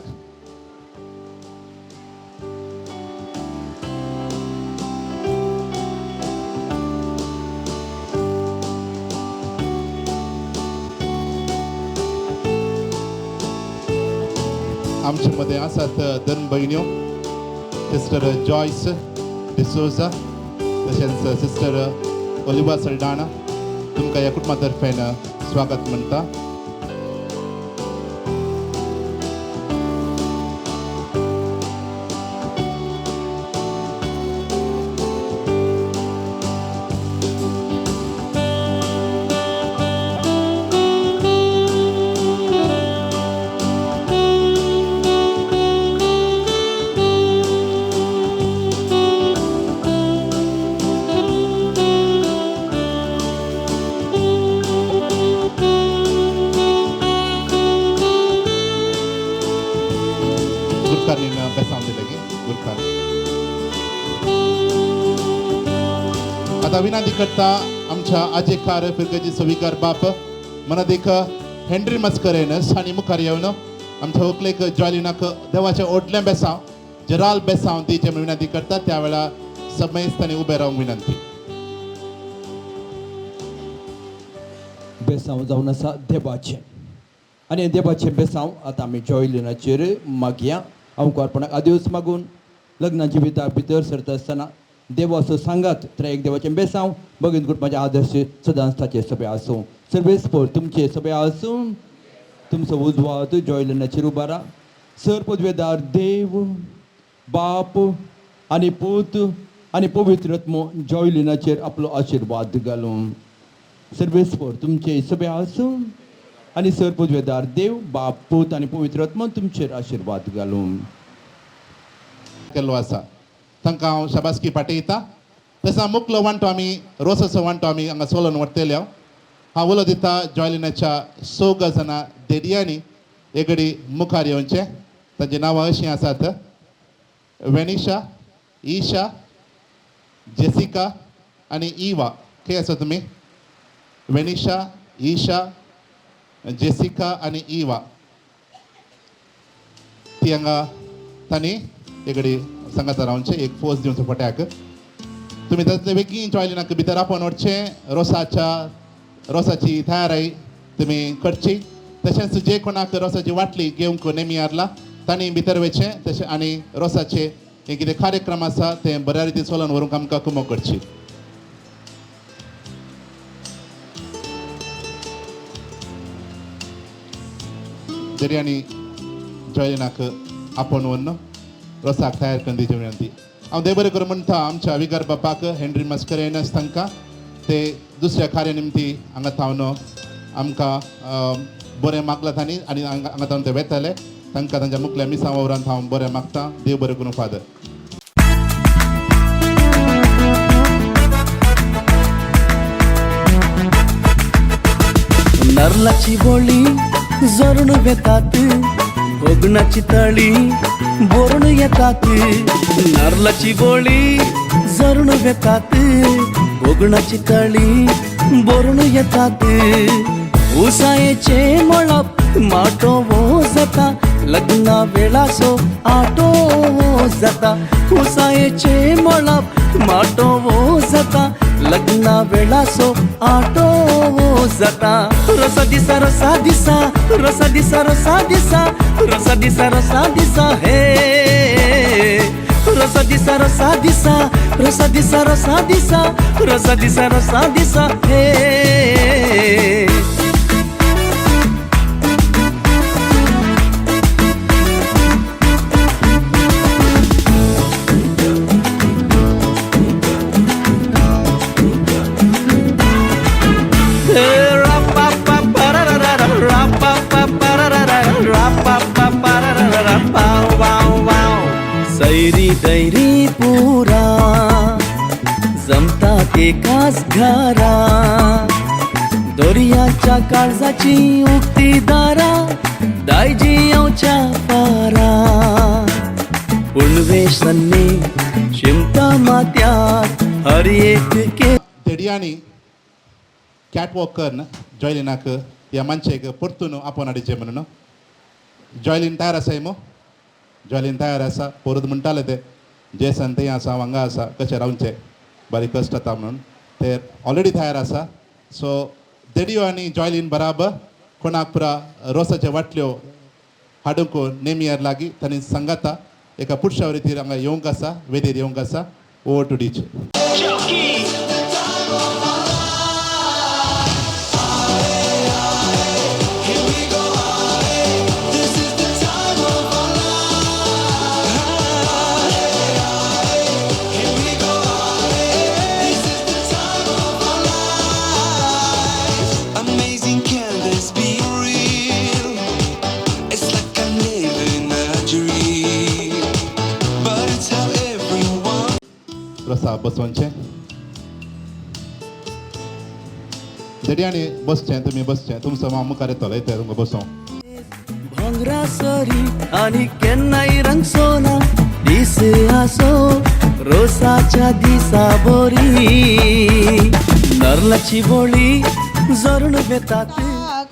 आमचे मध्ये आसात दोन भयण्यो, सिस्टर जॉयस डिसोजा तशेंच सिस्टर ओलिवा सल्डाना, तुमकां ह्या कुटुंबातर्फेन स्वागत म्हणटा. गुरकारनीन बेसांव दिले गुरकार. आता विनंती करता आमच्या आजेकार फिरगेची सविकार बाप मना देख हेनरी मस्करेन सानी मुखार येवन आमच्या व्हंकलेक जॉयलिनाक देवाच्या ओटले बेसांव जराल बेसांव दिवचे विनंती करता. त्या वेळा समेस्तांनी उबे रावंक विनंती. बेसांव जावन आसा देवाचें आनी देवाचें बेसांव आतां आमी जॉयलिनाचेर मागया. अवकारपणाक आदेवस मागून लग्नाची भितर भितर सरता आसतना देवाचो सांगात तर एक देवाचें बेसांव भगिनी कुटुंबाचे आदर्श सदांच ताचे सभे आसूं. सर्वेस्पर तुमचे सभे आसूं. तुमचो उजवात जॉयलिनाचेर उबारा. सर पदवेदार देव बाप आनी पूत आनी पवित्र आत्मो जॉयलिनाचेर आपलो आशिर्वाद घालूं. सर्वेस्पर तुमचे सभे आसूं आनी सर पदवेदार देव बाप पूत आनी पवित्र आत्मो तुमचेर आशिर्वाद घालूं. केल्लो आसा तांकां हांव शाबासकी पाठयता. तसा मुखलो वांटो आमी रोसाचो वांटो आमी हांगा सोलोन व्हरतले. हांव उलो दिता जॉयलिनाच्या 6 जाणां देडयांनी एगडी मुखार येवचें. तांची नांवां अशीं आसात वेनिशा, ईशा, जेसिका आनी इवा. खंय आसा तुमी? वेनिशा, ईशा, जेसिका आनी इवा. ती हांगा तांणी एगडी सांगाता रावचे एक फोर्स दिवचो पट्याक. तुमी तातले बेगीन जॉयलिनाक भितर आपोवन व्हरचें. रोसाची तयारी तुमी करची. तशेंच जे कोणाक रोसाची वाटली घेवंक नेमी आरला तांणी भितर वयचें. तशें आनी रोसाचे हे कितें कार्यक्रम आसा तें बऱ्या रितीन चलोवन व्हरूंक आमकां कुमक करची. दर्यांनी जॉयलिनाक आपोवन व्हरून रोसाक तयार करून दिवची विनंती. हांव देव बरें करूं म्हणटा आमच्या विगार बापाक हेनरी मस्करेनस तांकां ते दुसऱ्या कार्या निमती हांगा थावन आमकां बरें मागलां तांणी आनी हांगा थावन ते वेताले. तांकां तांच्या मुखल्या मिसां वावरांत हांव बरें मागतां. देव बरें करूं फादर. नारळाची बोळी जरून येतात भोगणाची तळी बोरून येतात. नारळाची बोळी जरून येतात भोगणाची तळी बोरून येतात. उसायेचे मळप माटो वो जाता लग्ना वेळासो आटो वो जाता. उसायेचे मळप माटो वो जाता लग्ना वेळासो आटो वो जाता. रसा दिसा रसा दिसा रसा दिसा रसा दिसा रसा दिसा रसा दिसा हे रसा दिसा रसा दिसा रसा दिसा रसा दिसा रसा दिसा रसा दिसा हे. सैरी दैरी पुरा जमतात एकाच घरा. दर्याच्या काळजाची उक्ती दारा दायजी येवच्या पारा. पुणवे सन्नी शिमता मात्यात हर एक के. देडयांनी कॅटवॉक करून जॉयलिनाक ह्या मनशेक परतून आपोवन हाडचें म्हणून. जॉयलिन तयार आसा मो? जॉयलिन तयार आसा. परत म्हणटाले ते जेसन थंय आसा हांगा आसा कशें रावचें बारीक कश्ट जाता म्हणून. ते ऑलरेडी तयार आसा. सो देडयो आनी जॉयलिन बराबर कोणाक पुरा रोसाच्यो वाटल्यो हाडूंक नेमियार लागीं तांणी सांगाता एका पुडश्या रितीर हांगा येवंक आसा वेदेर येवंक आसा. Over two DJ. रसा बसोवचें देड्यांनी बसचें तुमी बसचें तुमचो हांव मुखार येतलो येता तुमकां बसोवं भांगरा सरी आणि केन्नाय रंग सोना दीस आसो रोसाच्या दिसा बोरी नरलाची बोळी जरून बेतात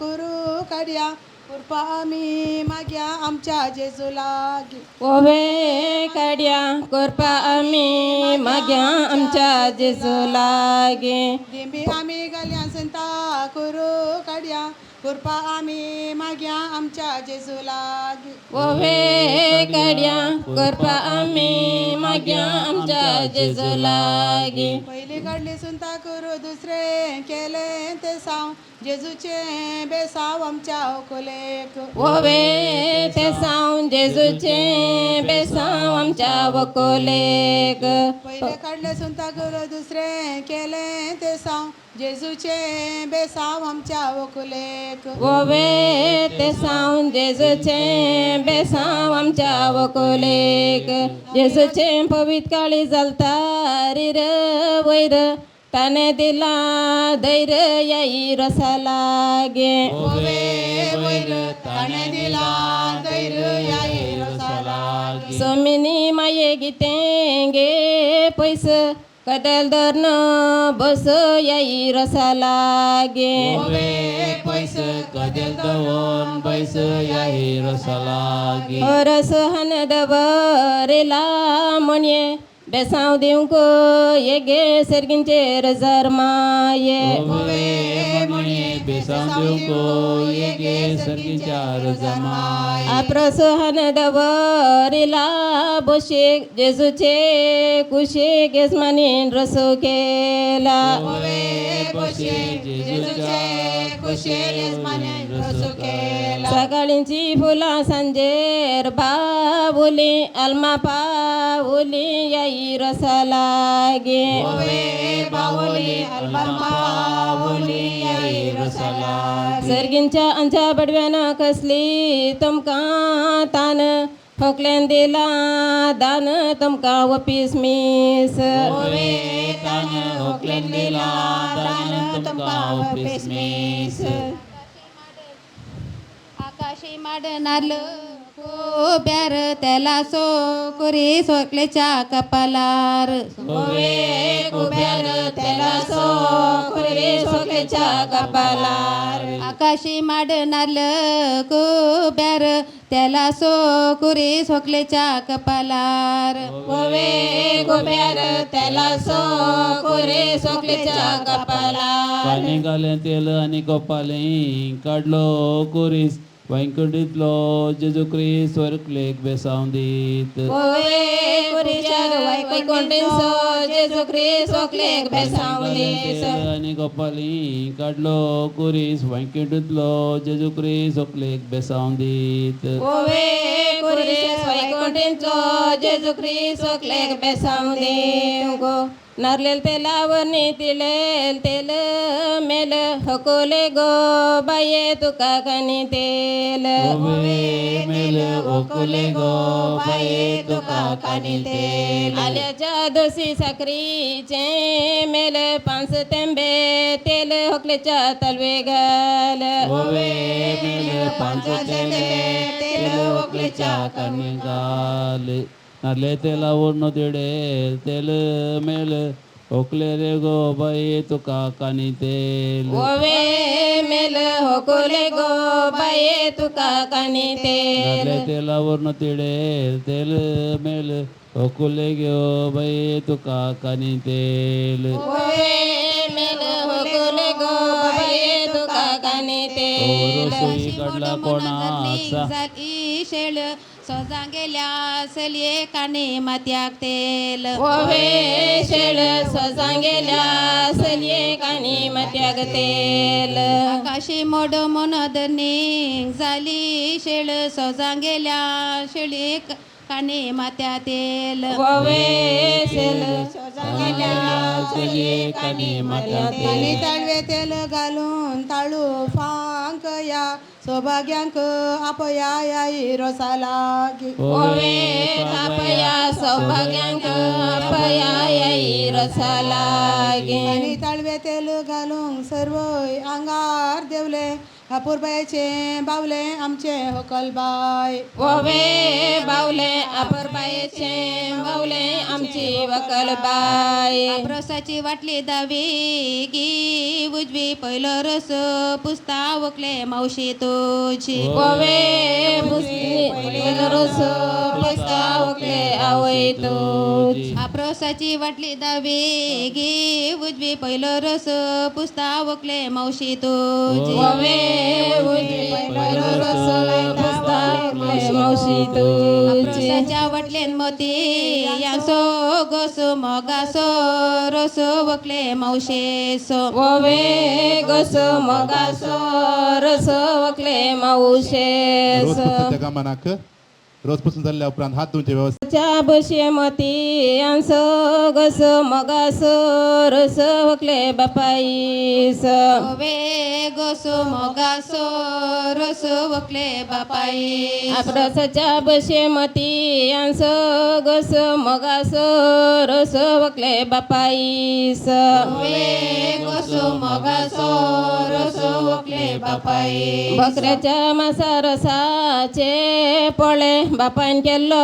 करू काड्या कृपा आमी माग्या आमच्या जेजू लागी ओवे काड्या करपा आमी माग्या आमच्या जेजू लागे दिंबी आमी घाल्या संता करू काड्या कृपा आमी माग्या आमच्या जेजू लागी ओवे काड्या करपा आमी माग्या आमच्या जेजू लागे पयली काडली सुनता करू दुसरे केले ते साव जेजूचे बेसाव आमच्या कोलेक ओवे ते सावन जेजूचे बेसांव आमच्या वकोलेक पहिले काडले सुनता करू दुसरे केले ते साव जेजूचे बेसाव आमच्या वकुलेक ओवे ते सावन जेजूचे बेसांव आमच्या वकोलेक जेजूचे पवित्र काळी जलता रिर वैर ताने दिला धैर्य याई रसा लागे ताणे दिला धैर्य याई रसा लागे सोमिनी माये गीतेंगे पैस कदल धरण बस याई रसा लागे पैस कदेल दवन बैस याही रसा लागे रस हन दबरेला म्हणे बेसांव दिवंक येगे सर्गींचे रजार माये बेसांव देवको येगे सर्गीच्या रजमाय आप्रस हन दबरेला बोशे जेजूचे कुशे गेसमानीन रसो केला सकाळींची फुलां सांजेर बावली आलमा पावली याई रसा लागे सर्गींच्या अंच्या बडव्यान कसली तुमकां तान होकलेन दिला दान तुमकां वपीस मीस आकाशी माडनाल कोब्यार त्याला सो कुरी सोकलेच्या कपालार कुब्यार त्याला सो कुरी सोकलेच्या कपालार आकाशी माडनाल कोब्यार त्याला सो कुरी सोकलेच्या कपालार ओवे कुब्यार त्याला सो कुरी सोकलेच्या कपालार पाणी घालें तेल आनी कपालें काडलो कुरीस वैकुंठीतलो जेजू क्रिस्त स्वर्गलेक बेसांव दीत ओवे कुरीच्या वैकुंठीन सो जेजू ख्रिस्त सोकलेक बेसांव दीत आनी कपालीं काडलो कुरीस वैकुंठीतलो जेजू क्रिस्त सोकलेक बेसांव दीत ओवे कुरीस वैकुंठींचो जेजू ख्रिस्त सोकलेक बेसांव दीत नारलेल तेलावर तिळेल तेल मेल हकोले गो बाये तुका कानी तेल मेल ओकुले गो बाये तुका कानी तेल आल्याच्या दोसी साखरीचे मेल 5 तेंबे तेल हकलेच्या तलवे घाल मेल 5 तेल ओकलेच्या कानी घाल नारले तेलावर तिडेल तेल मेल ओकले रे गो बाये तुका कानी तेल ओवे मेल होकोले गो बाये तुका कानी तेल नारले तेलावर तिडेल तेल मेल ओकुले गो बाये तुका कानी तेल ओवे मेल होकोले गो बाये तुका कानी तेल सुई कडला कोणाचा शेळ सोजा गेल्या सलिये काने मात्याक तेल ओवे शेळ सोजांगेल्या सलिये कानी मत्याग तेल आकाशी मोड मोनदनी झाली शेळ सोजा गेल्या शेळी काने मात्या तेल ओवे शेळ सलिये कानी मात्या आणि ताळवे तेल घालून ताळू फांग सौभाग्यांक या सौभाग्यांक आपया याई रोसा लागी ओवे तापया सौभाग्यांक अपया येई रसा लागे आणि ताळवे तेल घालून सर्व अंगार देवले अपूर्बायचे बावले आमचे होकलबाय ओवे बावले अपरबायेचे बावले आमची वकलबाई आप्रसाची वाटली दावी गी उजवी पहिलं रस पुसता वकले मावशी तुझी ओवे बुसली रस पुसता वकले आवय तूच आप्रसाची वाटली दावी गी उजवी पहिलं रस पुसता वकले मावशी तुझी ओवे उजवी पहिलं रस पुसता वकले मावशी तुझी आप्रसाच्या वाटलेन मोती यांसो गोसो मोगासो रस वकले मावशेसो ओवे गस मगासो रस वकले मावशे रोज पुस्तक गमनाक रोज पुसून झाल्या उपरांत हात धुवचे व्यवस्थित च्या बशे मती अंस गस मगास रस वकले बापाईस ओवे गोसो मोगासो रस वकले बापाई आप्रसाच्या बशे मती अंस गस मगास रस वकले बापाईस ओवे गोसो मोगासो रस वकले बापाई बकऱ्याच्या मासा रसाचे पळे बापान केल्लो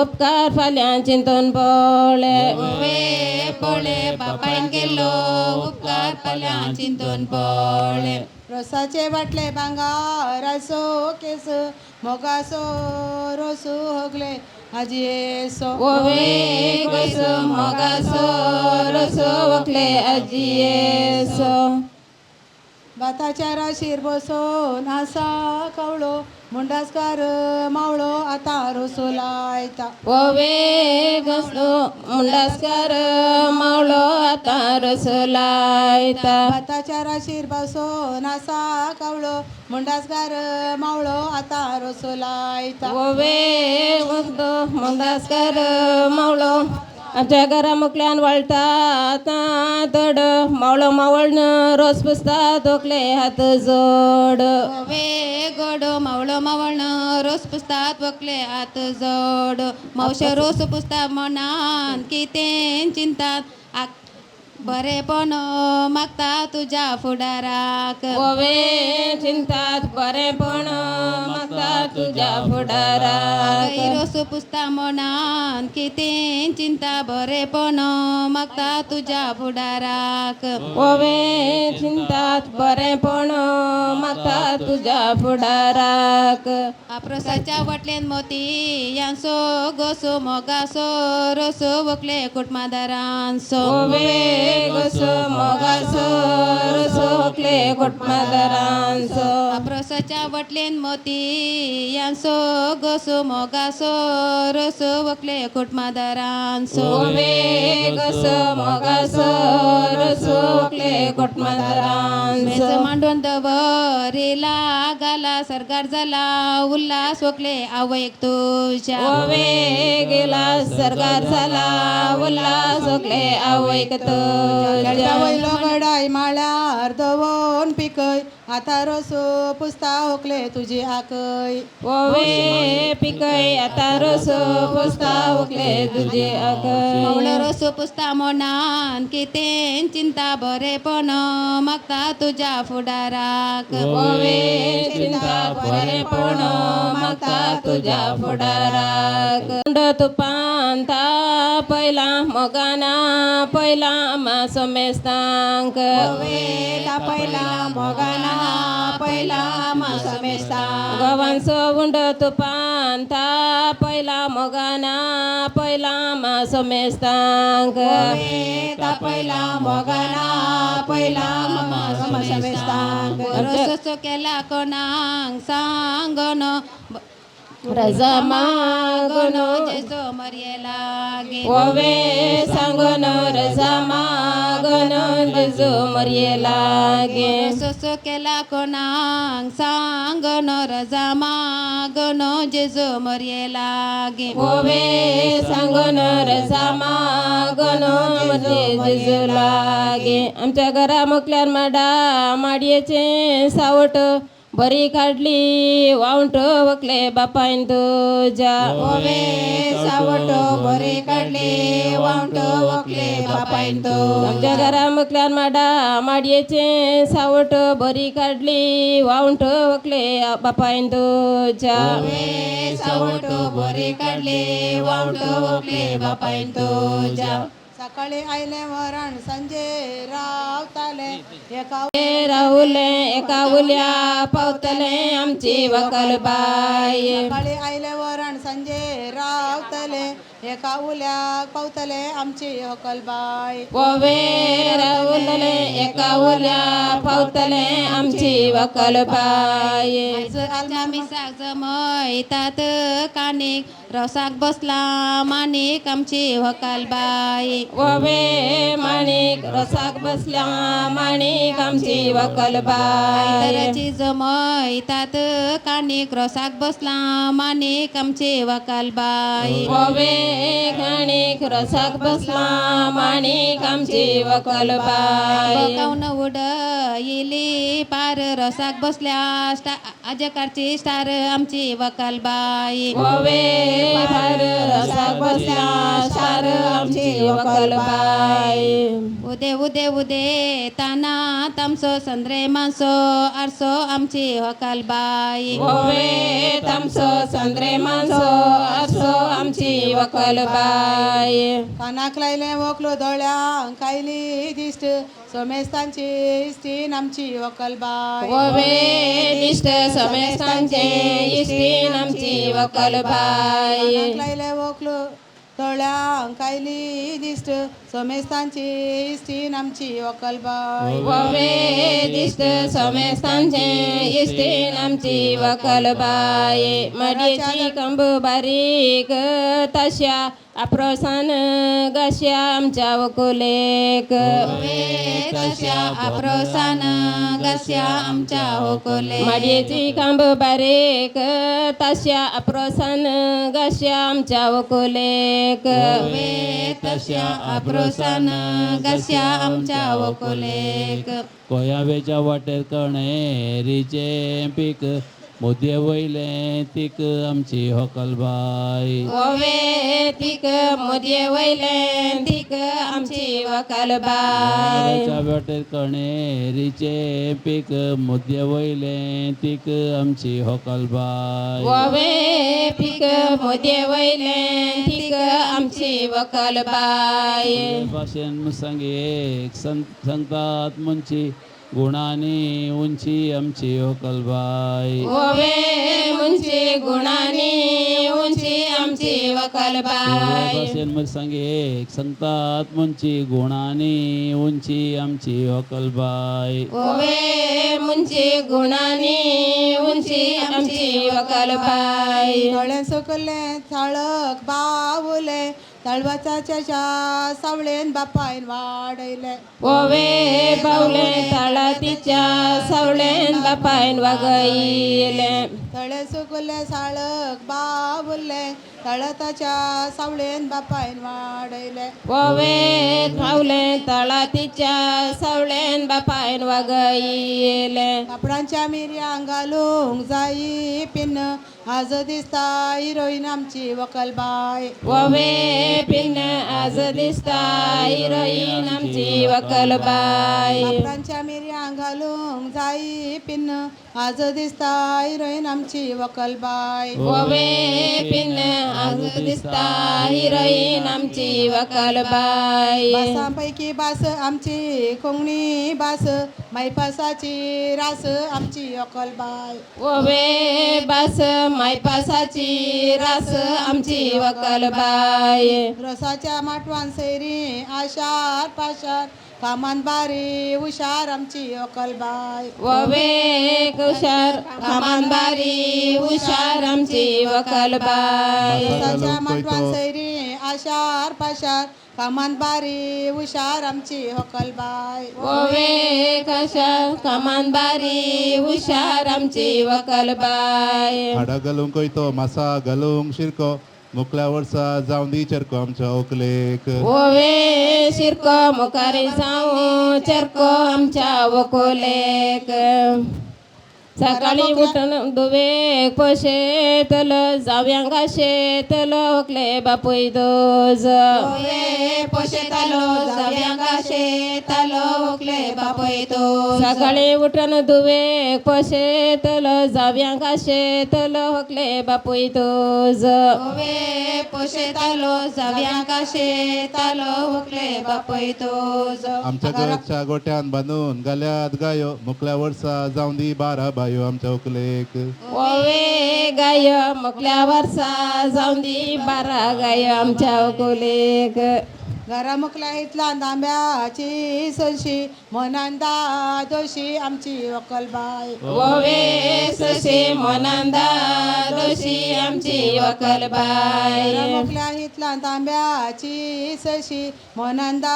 उपकार फाल्यां चिंतून पळय ओवे पळे बापायन गेलो उपकार फाल्यां चिंतून पळे रोसाचे बाटले भांगारासो केस मोगासो रोसू होगले आजियेसो ओवे गस मगासो रस वकले आजियेसो भाताच्या राशीर बसोन आसा कवळो मुंडासकार मावळो आता रोसो लायता ओवे गसो मुंडासकार मावळो आता रस लायता भाताच्या राशीर बसोन आसा कवळो मुंडासकार मावळो आता रोसो लायता ओवे वखदो मुंडासकार मावळो आमच्या घरा मुकल्यान वळटा आतां तड मावळो मावळन रोस पुसता तोकले हात जोड ओवे गोडो मावळो मावळन रोस पुसतात वकले आत जोड मावशे रोस पुसता मनान कितें चिंतात बरेपण मागता तुझ्या फुडाराक ओवे चिंतात बरेपण मागता तुझ्या फुडाराक रोस पुसता मनान कितें चिंता बरेपण मागता तुझ्या फुडाराक ओवे चिंतात बरेपण मागता तुझ्या फुडाराक आप्रसाच्या वाटलेन मोती यांसो गोसो मोगासो रोसो वकले कुटमादारांसो ओवे गस मगास रस वकले कोटमादारांसो आप्रसाच्या वाटलेन मोती यांसो गोसो मोगासो रोसो वकले कुटमादारांसो ओवे गस मगास रस वकले कोटमादारांसो मांडून दवरिला गाला सरकार झाला उल्हास वकले आवयक तुझ्या ओवे गेला सरकार झाला उल्हास वकले आवयक वयलो गडाय माळ्यार दवोन पिकय आता रोसो पुसता होकले तुझी आकय ओवे पिकय आता रस पुसता वकले तुझे आकय मावळो रोसो पुसता मनान कितें चिंता बरेपण मागता तुझ्या फुडाराक ओवे चिंता बरेपण मागता तुझ्या फुडाराक तुपांता पहिला मोगाना पहिला मा समेस्तांक पहिला मोगाना पहिला मा समेस्तांक गवांचो उंड तुपांता पहिला मोगाना पहिला मा समेस्तांक पहिला मोगाना पहिला मा समेस्तांक रोसो केला कोणांक सांगन रजा मागनो जेसो मर्ये लागे ओवे सांगन रजा मागन जेजो मर्ये लागे सोसो केला कोणांक सांगन रजा मागन जेजो मर्ये लागे ओवे सांगन रजा मागन जेजो लागे आमच्या घरा मुकल्यार माडा माडयेचे सावट बरी काढली वावंट वकले बापायन तुझ्या ओवे सावटो बरे काढले वावंट वकले बापायन तो आमच्या घरा मकल्यान माडा माडयेचे सावट बरी काढली वावंट वकले बापायन तुझ्या ओवे सावटो बरे काढले वावंट वकले बापायन तुझ्या सकाळी आयले वरण संजे रावताले एका राहुले एका उल्या पावतले आमची वकल बाई सकाळी आयले वरण संजे रावतले एका उल्या पावतले आमची हकलबाई ओवे राहुले एका उल्या पावतले आमची वकल बाई मिसाक जमयतात कानिक रसाक बसला मानिक आमची हकाल बाई ओवे माणिक रसाक बसल्या माणिक आमची वकल बाई तराची जमयतात कानिक रसाक बसला मानिक आमची वकाल बाई ओवे घाणीक रसाक बसला माणिक आमची वकल बाई बकावून उडयली पार रसाक बसल्या अजकारची स्टार आमची वकाल बाई ओवे भार रसाक बसल्या सार आमची वकल बाई उदे उदे उदे ताना तामसो संद्रे मासो आरसो आमची हकाल बाई ओवे तामसो संद्रे माणसो आसो आमची वकल बाई कानाक लायले वकलो दोळ्यांक कायली दिश्ट सोमेस्तांची इश्टीन आमची वकलबाई ओवे दिष्ट समेस्तांचे इश्टीन आमची वकल बाई कानाक लायले वकलो दोळ्यांक कायली दिश्ट सोमेस्तांची इश्टीन आमची वकलबाई ओवे दिष्ट समेस्तांचे इश्टीन आमची वकल बाई मडयेची कंब बारीक तशा अप्रोसान गश्या आमच्या वकुलेक तशा अप्रोसान गस्या आमच्या होकोले मडयेची कंब बारीक तशा अप्रोसान गश्या आमच्या वकुलेक तशा अप्रोसान गस्या आमच्या होकोलेक कोयावेच्या वाटेर कणेरीचे पीक मोदये वयले तीक आमची हकलबाई ओवे तीक मोदये वयले तीक आमची वकल बाई वाटेर कणेरीचे पीक मोदये वयले तीक आमची हकलबाई ओवे पीक मोदये वयले तीक आमची वकल बाई भाशेन सांगे सांगतात मुंची गुणांनी उंची आमची हकलबाई ओवे मुंची गुणांनी उंची आमची वकल बाई भाशेन सांगे सांगतात मुंची गुणांनी उंची आमची हकलबाई ओवे मुंची गुणांनी उंची आमची वकल बाई दोळे सकले थाळक बावले तळवाच्या सावळेन बापायन वाडयले ओवे बावले तळा तिच्या सावळेन बापायन वागयले तळे सुकले साळक बावले तळताच्या सावळेन बापायन वाडयले ओवे धावले तळा तिच्या सावळेन बापायन वागयले कापडांच्या मिरयां घालूंक जाई पिन्न आज दिसता हिरोईन आमची वकलबाई ओवे पिन आज दिसता हिरोईन आमची वकल बाई कापडांच्या मिरयां घालूंक जाई पिन्न आज दिसता हिरोईन आमची वकलबाई ओवे पिन आज दिसता हिरोईन आमची वकल बाई बासांपैकी बास आमची कोंकणी बास मैपासाची रास आमची वकलबाई ओवे बास मायपासाची रास आमची वकल बाई रसाच्या माटवान सैरी आशार पाशार कामान बारी हुशार आमची वकलबाई ओवे हुशार कामान बारी हुशार आमची वकल बाई रसाच्या माटवान सैरी आशार पाशार कामान बारी हुशार आमची वकलबाई ओवे कशार कामान बारी हुशार आमची वकल बाई हाडा घालूंक वयतो मासा घालूंक शिरको मुकल्या वर्सा जावं दी चरको आमच्या ओकलेक ओवे शिरको मुखारी जाऊ चरको आमच्या वकोलेक सकाळी उठून दुवे शेतल जाव्यांगा शेतल ओकले बापय दोज पोशेतालो जाव्यांगा शेतालो ओकले बापय तो सकाळी उठून दुवे शेतल जाव्यांगा शेतल ओकले बापय दोज पोशेतालो जाव्यांगा शेतालो ओकले बापय तो आमच्या घरच्या गोट्यान बांधून गल्यात गायो मुकल्या वर्सा जाऊन दी 12 बायो आमच्या उकलेक ओवे गाय मोकल्या वर्षा जाऊन दी 12 गाय आमच्या अकोलेक घरा मुकल्या इथला तांब्याची सशी मनांदा दोशी आमची वकलबाई ओवे ससे मनांदा दोशी आमची वकलबाई मुकल्या इथला तांब्याची सशी मनांदा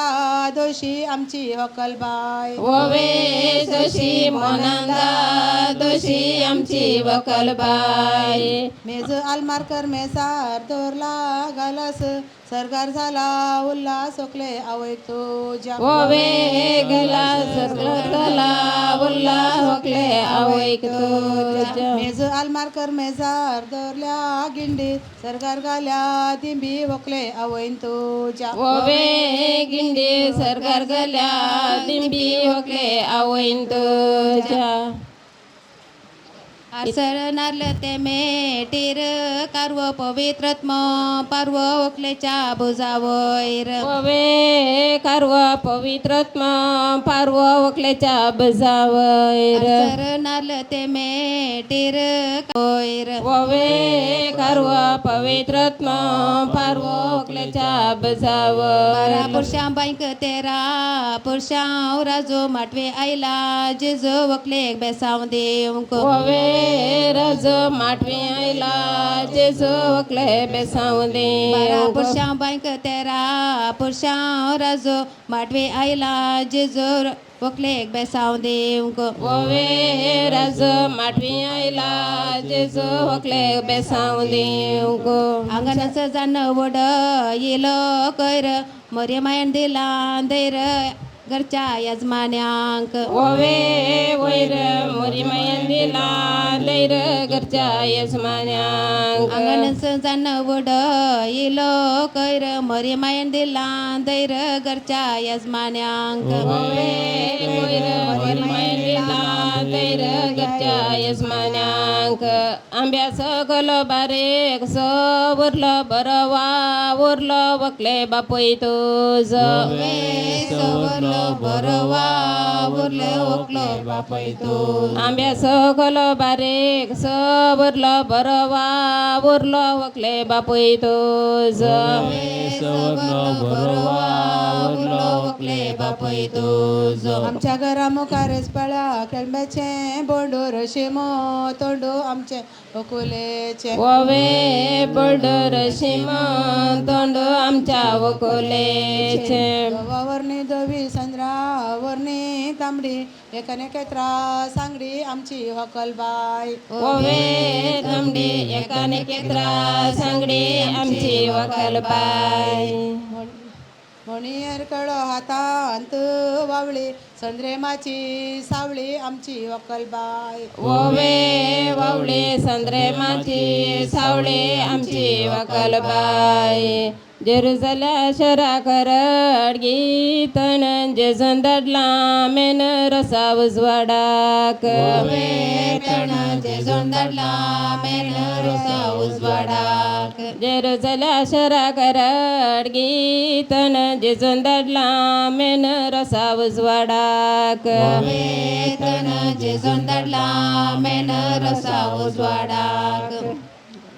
दोशी आमची वकलबाई ओवे सशी मनांदा दोशी आमची वकलबाई मेज आलमारकर मेसार दोरला गालास सरकार झाला उल्हास ओकले आवय तुझ्या ओवे गेला सरला उल्ला ओकले आवैक तुझ्या मेज आलमारकर मेजार दोरल्या गिंडी सरकार गाल्या दिंबी ओकले आवय तुझ्या ओवे गिंडी सरकार गल्या दिंबी ओकले आवैन तुझ्या आसर नारल ते मेटीर कार्व पवित्रत्म पार्व ओकलेच्या बुजावैर ओवे कार्व पवित्रत्म पार्व ओकलेच्या बजावैर आसर नारल ते मेटीर वैर ओवे कार्व पवित्रत्म पार्व ओकलेच्या बजावैर पुरुषां बाईक तेरा पुरुषां राजो माटवे आयला जेजो ओकले बेसाव देव ओवे रज माटवी आयला जेजो ओकले बेसाव दे पुरुषां बाईक तेरा पुरुषां राजो माटवे आयला जेजो ओकले बेसाव देव ओवे रज माटवी आयला जेजो ओकले बेसाव देव अंगणाचं जाणं वड येलो कर मरे मायन दिला दैर घरच्या यजमान्यांक ओवे वैर मोरी मयंदीला लैर घरच्या यजमान्यांक अंगणाचं जाणं वड येलो कर मरे मायन दिला दैर घरच्या यजमान्यांक ओवे वैर मोरी मयंदीला लैर घरच्या यजमान्यांक आंब्याचं गलो बारेक सो उरलो बरवा उरलो वकले बापय तुझ बरवा उरले ओकलो बापय तो आंब्याचं गलो बारेक सो उरलो बरवा उरलो वकले बापय तुझ ओकले बापय तो आमच्या घरा मुखारच पळा केळंब्याचे बोंडोर शिमो तोंडो आमचे अकोलेचे ओवे बडर शिमन तोंड आमच्या वकोलेचे वर्णी दवी संद्रा वर्णी तांबडी एकाने केत्रा सांगडी आमची हकलबाई ओवे तांबडी एकाने केत्रा सांगडी आमची वकलबाई म्हणीर कळो हातांत वावळी संद्रेमाची सावळी आमची वकलबाई ओवे वावळे संद्रेमाची सावळे आमची वकलबाई जेरुसल्या शरा करड गीतन जेजन दडला मेन रसा उजवाडाक जेजोन दडला मेन रसा उजवाडाक जेरुसल्या शरा करड गीतन जेजन दडला मेन रसा उजवाडाक जेजोन दडला मेन रसा उजवाडाक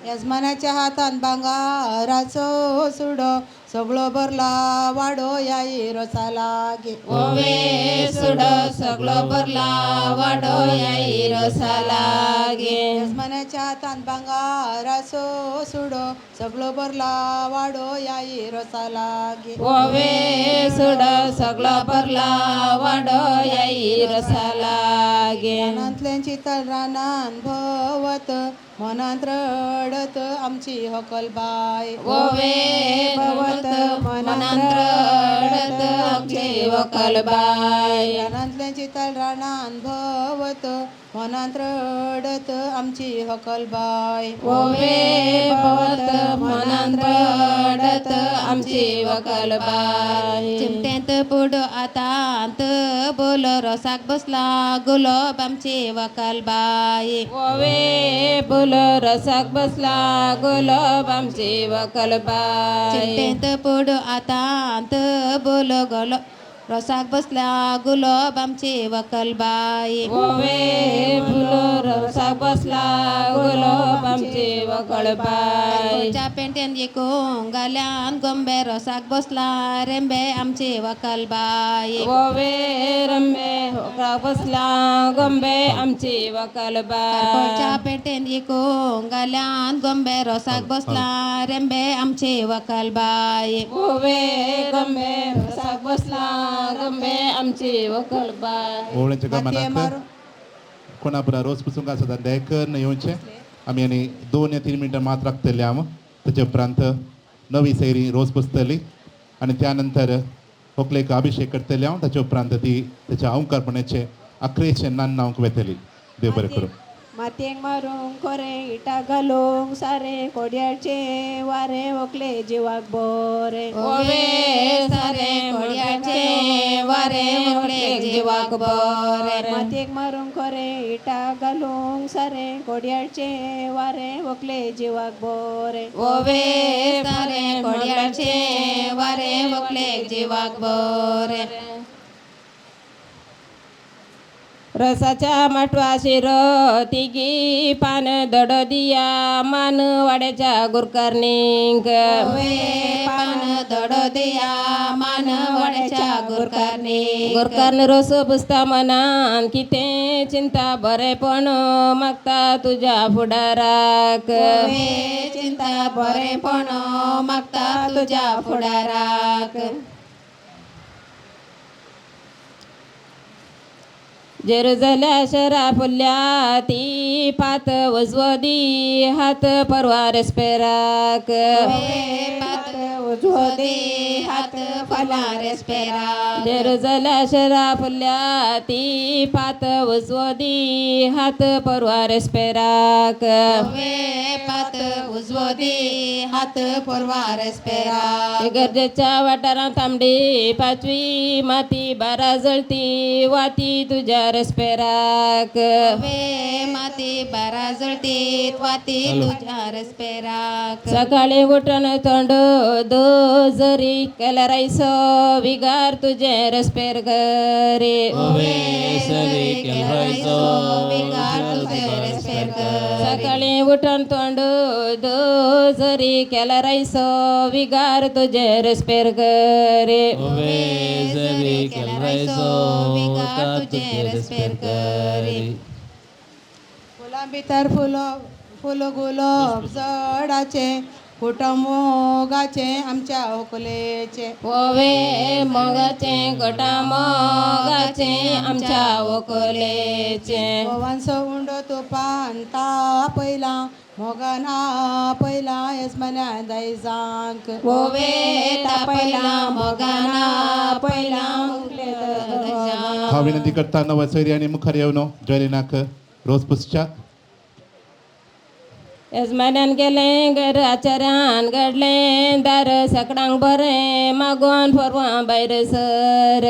यजमानाच्या हातान भांगाराचो सुडो सगळो भरला वाडो याई रोसा लागे ओवे सुड सगळो भरला वाडो याई रोसा लागे यजमानाच्या हातान भांगाराचो सुडो सगळो भरला वाडो याई रोसा लागे ओवे सुड सगळो भरला वाडो याई रोसा लागे मनांतल्यांची तळरानान भोवत मनांत रडत आमची हकलबाई ओवे भवत मनांत रडत आमची वकलबाई मनांतल्यांची तळरानान भोवत मनांत रडत आमची हकलबाय ओवे भवत मनांत रडत आमची वकलबाई चिमट्यांत पुढ आतांत बोल रसाक बसला गुलाब आमची वकलबाई ओवे बोल रसाक बसला गुलाब आमची वकलबाई चिमट्यांत पुढ आतांत बोल रसाक बसला गुलाब आमची वकलबाई ओवे बोल रसाक बसला गुलाब आमची वकलबाई च्या पेंट्यान एकूंक गाल्यान गोंबे रसाक बसला रेंबे आमची वकलबाई ओवे रंबे रसाक बसला गोंबे आमची वकलबाई च्या पेंट्यान एकूंक गाल्यान गोंबे रसाक बसला रेंबे आमची वकलबाई ओवे गंबे रसाक बसला गंबे आमची वकलबाई ओवळ्यांच्या गमनाक कोणा बरा रोज पुसून आसा देकर येवचे आमी आनी 2 या 3 मिनटां मात राखतले आम ताचे उपरांत नवी सैरी रोज पुसतली आनी त्या नंतर व्हंकलेक अभिषेक करतले हांव ताचे उपरांत ती ताच्या अवंकारपणाचे 11 नांवांक वेतली देव बरें करूं मातयेक मारूंक खोरें इटा घालूंक सारे कोड्याचे वारे व्हंकले जिवाक बरे ओवे सारे कोड्याचे वारे व्हंकले जिवाक बरे मातयेक मारूंक खोरें इटा घालूंक सारे कोड्याचे वारे व्हंकले जिवाक बरे ओवे सारे कोड्याचे वारे व्हंकले जिवाक बरे रसाच्या माटवा शिर तिगी पान दड दिया मान वाड्याच्या गुरकारनीक पान दड दिया मान वड्याच्या गुरकारनी गुरकारन रोस पुसता मनान किते चिंता बरेपण मागता तुझ्या फुडाराक चिंता बरेपण मागता तुझ्या फुडाराक जेरुजल्या शरा फुल्या ती पात वजवदी हात परवार स्पेराक पात उजवदी हात फलार स्पेरा जेरुजल्या शरा फुल्या ती पात वजवदी हात परवार स्पेराक पात उजवदी हात परवार स्पेरा गरजेच्या वाठारांत तांबडी 5वी माती 12 जळती वाती तुझ्या रस्पेराक माती 12 जळतीत वाती तुझ्या रस्पेराक सकाळी उठून तोंड दो जरी केला रायसो विगार तुझे रस्पेर घरे सकाळी उठून तोंड दो जरी केला रायसो विगार तुझे रस्पेर घरे फुलां भितर फुल गुलाब जडाचे कुटुंब मोगाचे आमच्या व्हंकलेचे ओवे मोगाचे गोटा मोगाचे आमच्या व्हंकलेचे गोवांचो उंडो तुपान तापयला मोगाना पयला येसमान्या दायजांक ओवे तापयला मोगाना पयला हांव विनंती करता नवो सैरी आनी मुखार येवन जॉयलिनाक रोज पुसच्याक येजमान्यान गेलें घर आचार्यान घडलें दार सगळ्यांक बरें मागोन परवां भायर सर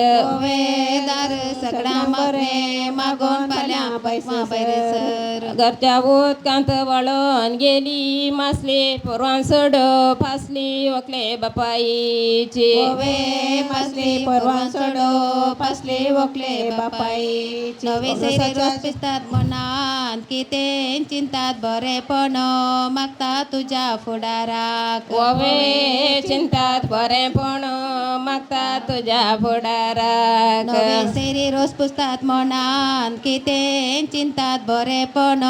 दार सगळ्यांक बरें मागोन फाल्यां पैसा भायर सर घरच्या उदकांत वळोन गेली मासली परवां सोड फासली व्हंकले बापायची फासली परवां सोडो फासली व्हंकले बापायची नवे सैरी रोज पिसतात मनांत कितें चिंतात बरेपण मागता तुझ्या फुडाराक ओवे चिंतात बरेपण मागता तुझ्या फुडाराक नवे सैरी रोज पुसतात मनांत कितें चिंतात बरेपण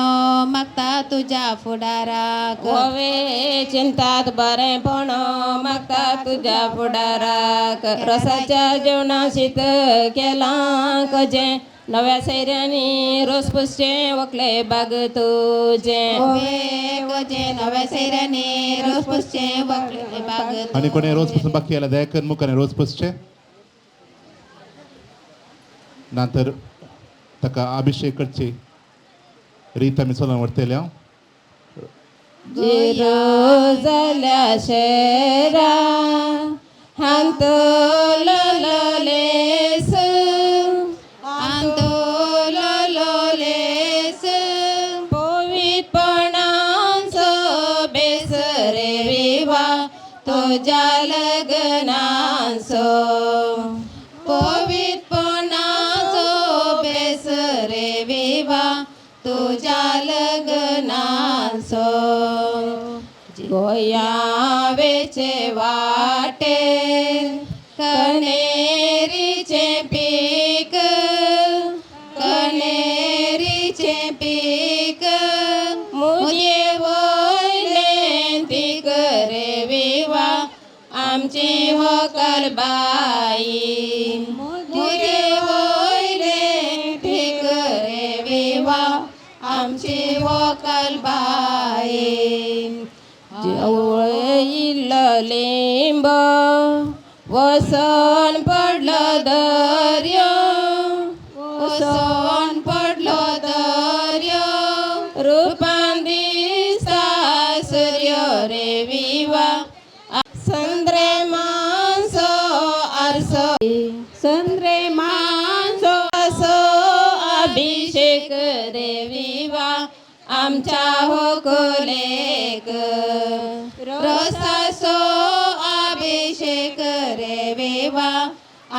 मागता तुझ्या फुडाराक ओवे चिंतात बरेपण मागता तुझ्या फुडाराक रसाच्या जेवणा शीत केलां कजें नव्या सैऱ्यांनी रोस पुसचे व्हंकले बाग तुझे वजे नव्या सैऱ्यांनी रोज पुसचे व्हंकले बाग आनी कोणी रोज पुसून बाकी आला दयाकर मुखार रोज पुसचे नंतर ताका अभिषेक करची रीत आमी चलोवन व्हरतले हांव. जिरो जाल्या शेरा हांतोलेस हांतोलेस पवित्रपणाचो बेस रे विवा तुझ्या लग्नाचो पवित्रपणाचो बेस रे विवा तुझ्या लग्नाचो गोया वेचे वाटेर कणेरीचे पीक कणेरीचे पीक मुजे वयले पीक रे विवा आमची व्हंकलबाई मुजे वयले पीक रे विवा आमची व्हंकलबाई जवळ लिंब वसन पडलो दर्यो वसन पडलो दर्यो रूपान दिसता सूर्य रे विवा संद्रे मांसो आरसो संद्रे मांसो आरसो अभिषेक रे विवा आमच्या व्हंकलेक रसासो अभिषेक रे विवा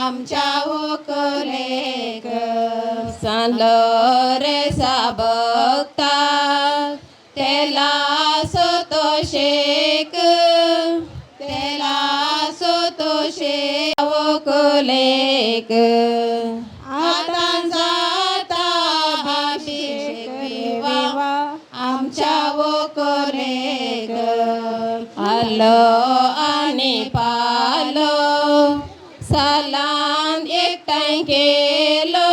आमच्या व्हंकलेक सांडलो रे साबकता तेला सोतो शेक तेला सोतो शेक व्हंकलेक आता जाता अभिषेक विवा आमच्या व्हंकलेक आलो आनी पालो सालान एकठांय केलो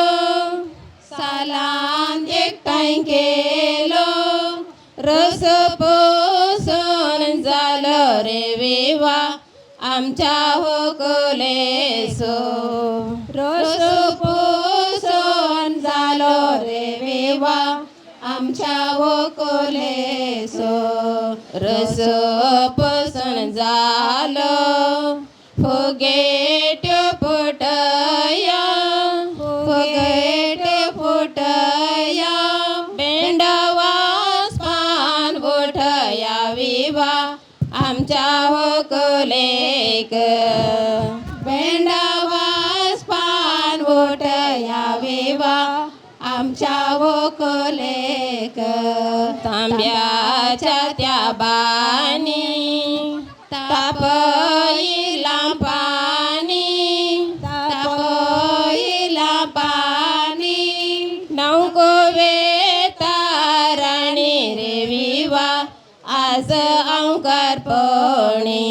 सालान एकठांय केलो रस पोसून जालो रे विवा आमच्या व्हंकलेचो रस पोसून जालो रे विवा आमच्या व्हंकलेचो रस पोसून जालो फुगेट्यो फुटया फुगेट्यो फुटया बेंडवास पान उठया विवा आमच्या व्हंकलेक बेंडवास पान उठया विवा आमच्या व्हंकलेक तांब्याच्या त्या बानी तापयिला पाणी तापयिला पाणी नौको वेताराणी रे विवा आज अंकार पणी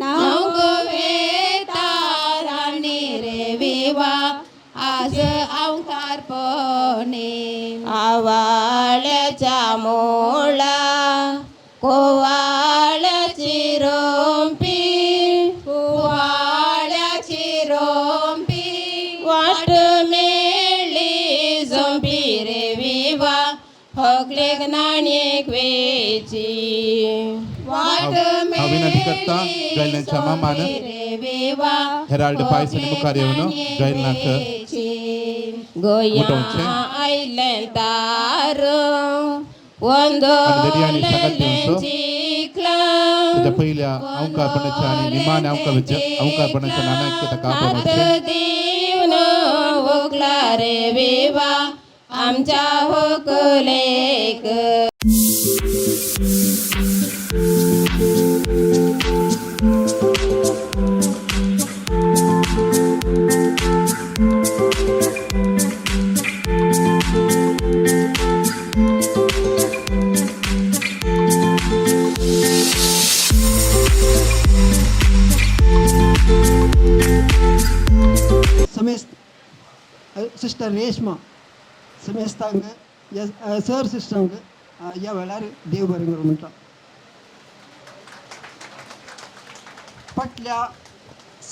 नौको वेताराणी रे विवा आज अंकार पणी आवाळ्याच्या मोळा कोवाळ्याची रोंपी कोवाळ्याची रोंपी वाट मेळ्ळी झोंपी रे विवा व्हंकलेक नाणयेक वेची वाट हांव विनंती करता गायल्यांच्या मामान रे विवा हेराल्ड पायस आनी मुखार येवन गायलनाक गोया आयले तार ताच्या पयल्या अवकारपणाच्या आनी निमाण्या अवकारपणाच्या नाण्याक ताका दीवन व्हंकला रे विवा आमच्या व्हंकलेक सिस्टर रेश्मा समेस्तांक सर सिस्टरांक ह्या वेळार देव बरें करूं म्हणटा. फाटल्या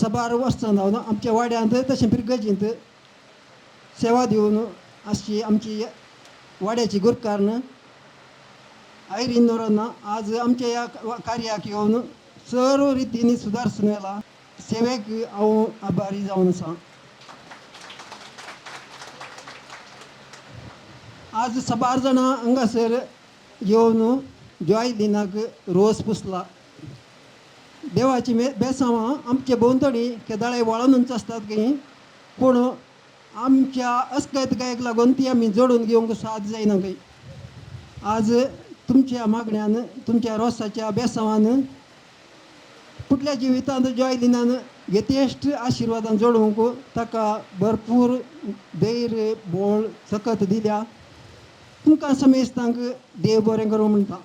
सबार वर्सां जावन आमच्या वाड्यांत तशें गजींत सेवा दिवन अशी आमची वाड्याची गुरकारनं आयरीन नोरांना आज आमच्या या कार्याक येऊन सर्व रितीने सुधारसण्याला सेवेक हांव आभारी जावन आसा. आज साबार जाणां हांगासर येवन जॉय लिनाक रोस पुसला. देवाची बेसांवां आमचे भोंवतणी केदाळे वळोनूच आसतात की पूण आमच्या अस्कयतकायेक लागून ती आमी जोडून घेवंक साद जायना खंय. आज तुमच्या मागण्यान तुमच्या रोसाच्या बेसांवान फुटल्या जिवितांत जॉय लिनान यथेश्ट आशिर्वादान जोडूंक ताका भरपूर धैर्य बोळ सकत दिल्या. तुमकां समेस्तांक देव बरें करूं म्हणटा.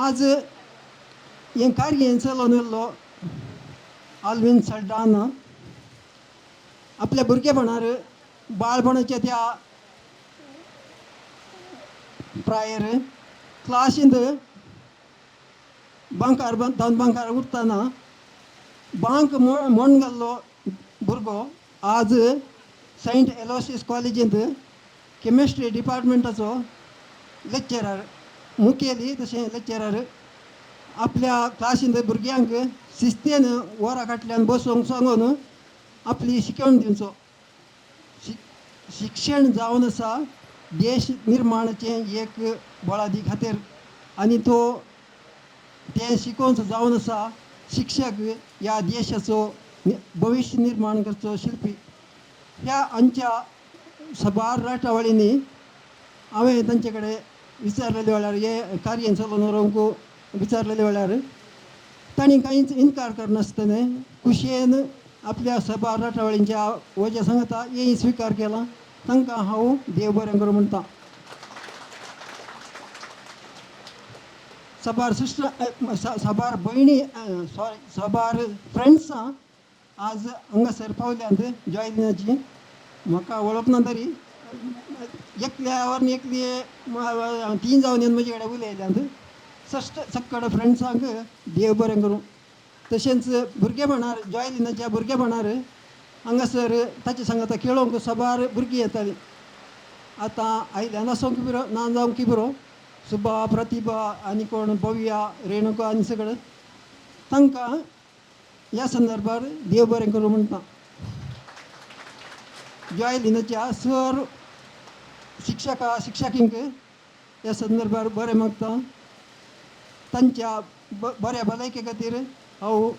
आज हें कार्य चलोवन येयल्लो आल्विन सल्डान आपल्या भुरगेपणार बाळपणाच्या त्या प्रायर क्लासींत बांकार धांवन बांकार उरतना बांक म्हण घाल्लो भुरगो आज सेंट एलोसिस कॉलेजींत केमिस्ट्री डिपार्टमेंटाचो लेक्चरर मुखेली तशें लेक्चरर आपल्या क्लासींत भुरग्यांक शिस्तेन वरां फाटल्यान बसोवंक सांगून आपली शिकवण दिवचो. शिक्षण जावन आसा देश निर्माणाचें एक बळादी खातीर आनी तो तें शिकोवन जावन आसा शिक्षक ह्या देशाचो भविश्य निर्माण करचो शिल्पी. ह्या आमच्या साबार राटावळींनी हांवें तांचे कडेन विचारलेले वेळार हे कार्य चलोवन व्हरूंक विचारलेले वेळार तांणी कांयच इन्कार करनासतना खुशयेन आपल्या साबार राटावळींच्या वजा सांगता हें स्विकार केला. तांकां हांव देव बरें करूं म्हणटा. साबार सिस्टर साबार भयणी साबार फ्रेंड्सां आज हांगासर पावल्यांत जॉय लिनाची म्हाका वळखना तरी एकल्या वरन एकली 3 जावन येवन म्हजे कडेन उलयल्यांत. सक्कड फ्रेंड्सांक देव बरें करूं. तशेंच भुरगेपणार जॉय लिनाच्या भुरगेपणार हांगासर ताचे सांगता खेळोंक साबार भुरगीं येतालीं. आतां आयल्यान आसूंक पिरो ना जावंक पिरो सुभा प्रतिभा आनी कोण भव्या रेणुका आनी सगळे तांकां ह्या संदर्भार देव बरें करूं म्हणटा. जॉय लिनाच्या सर शिक्षकींक ह्या संदर्भार बरें मागता. तांच्या बऱ्या भलायके खातीर हांव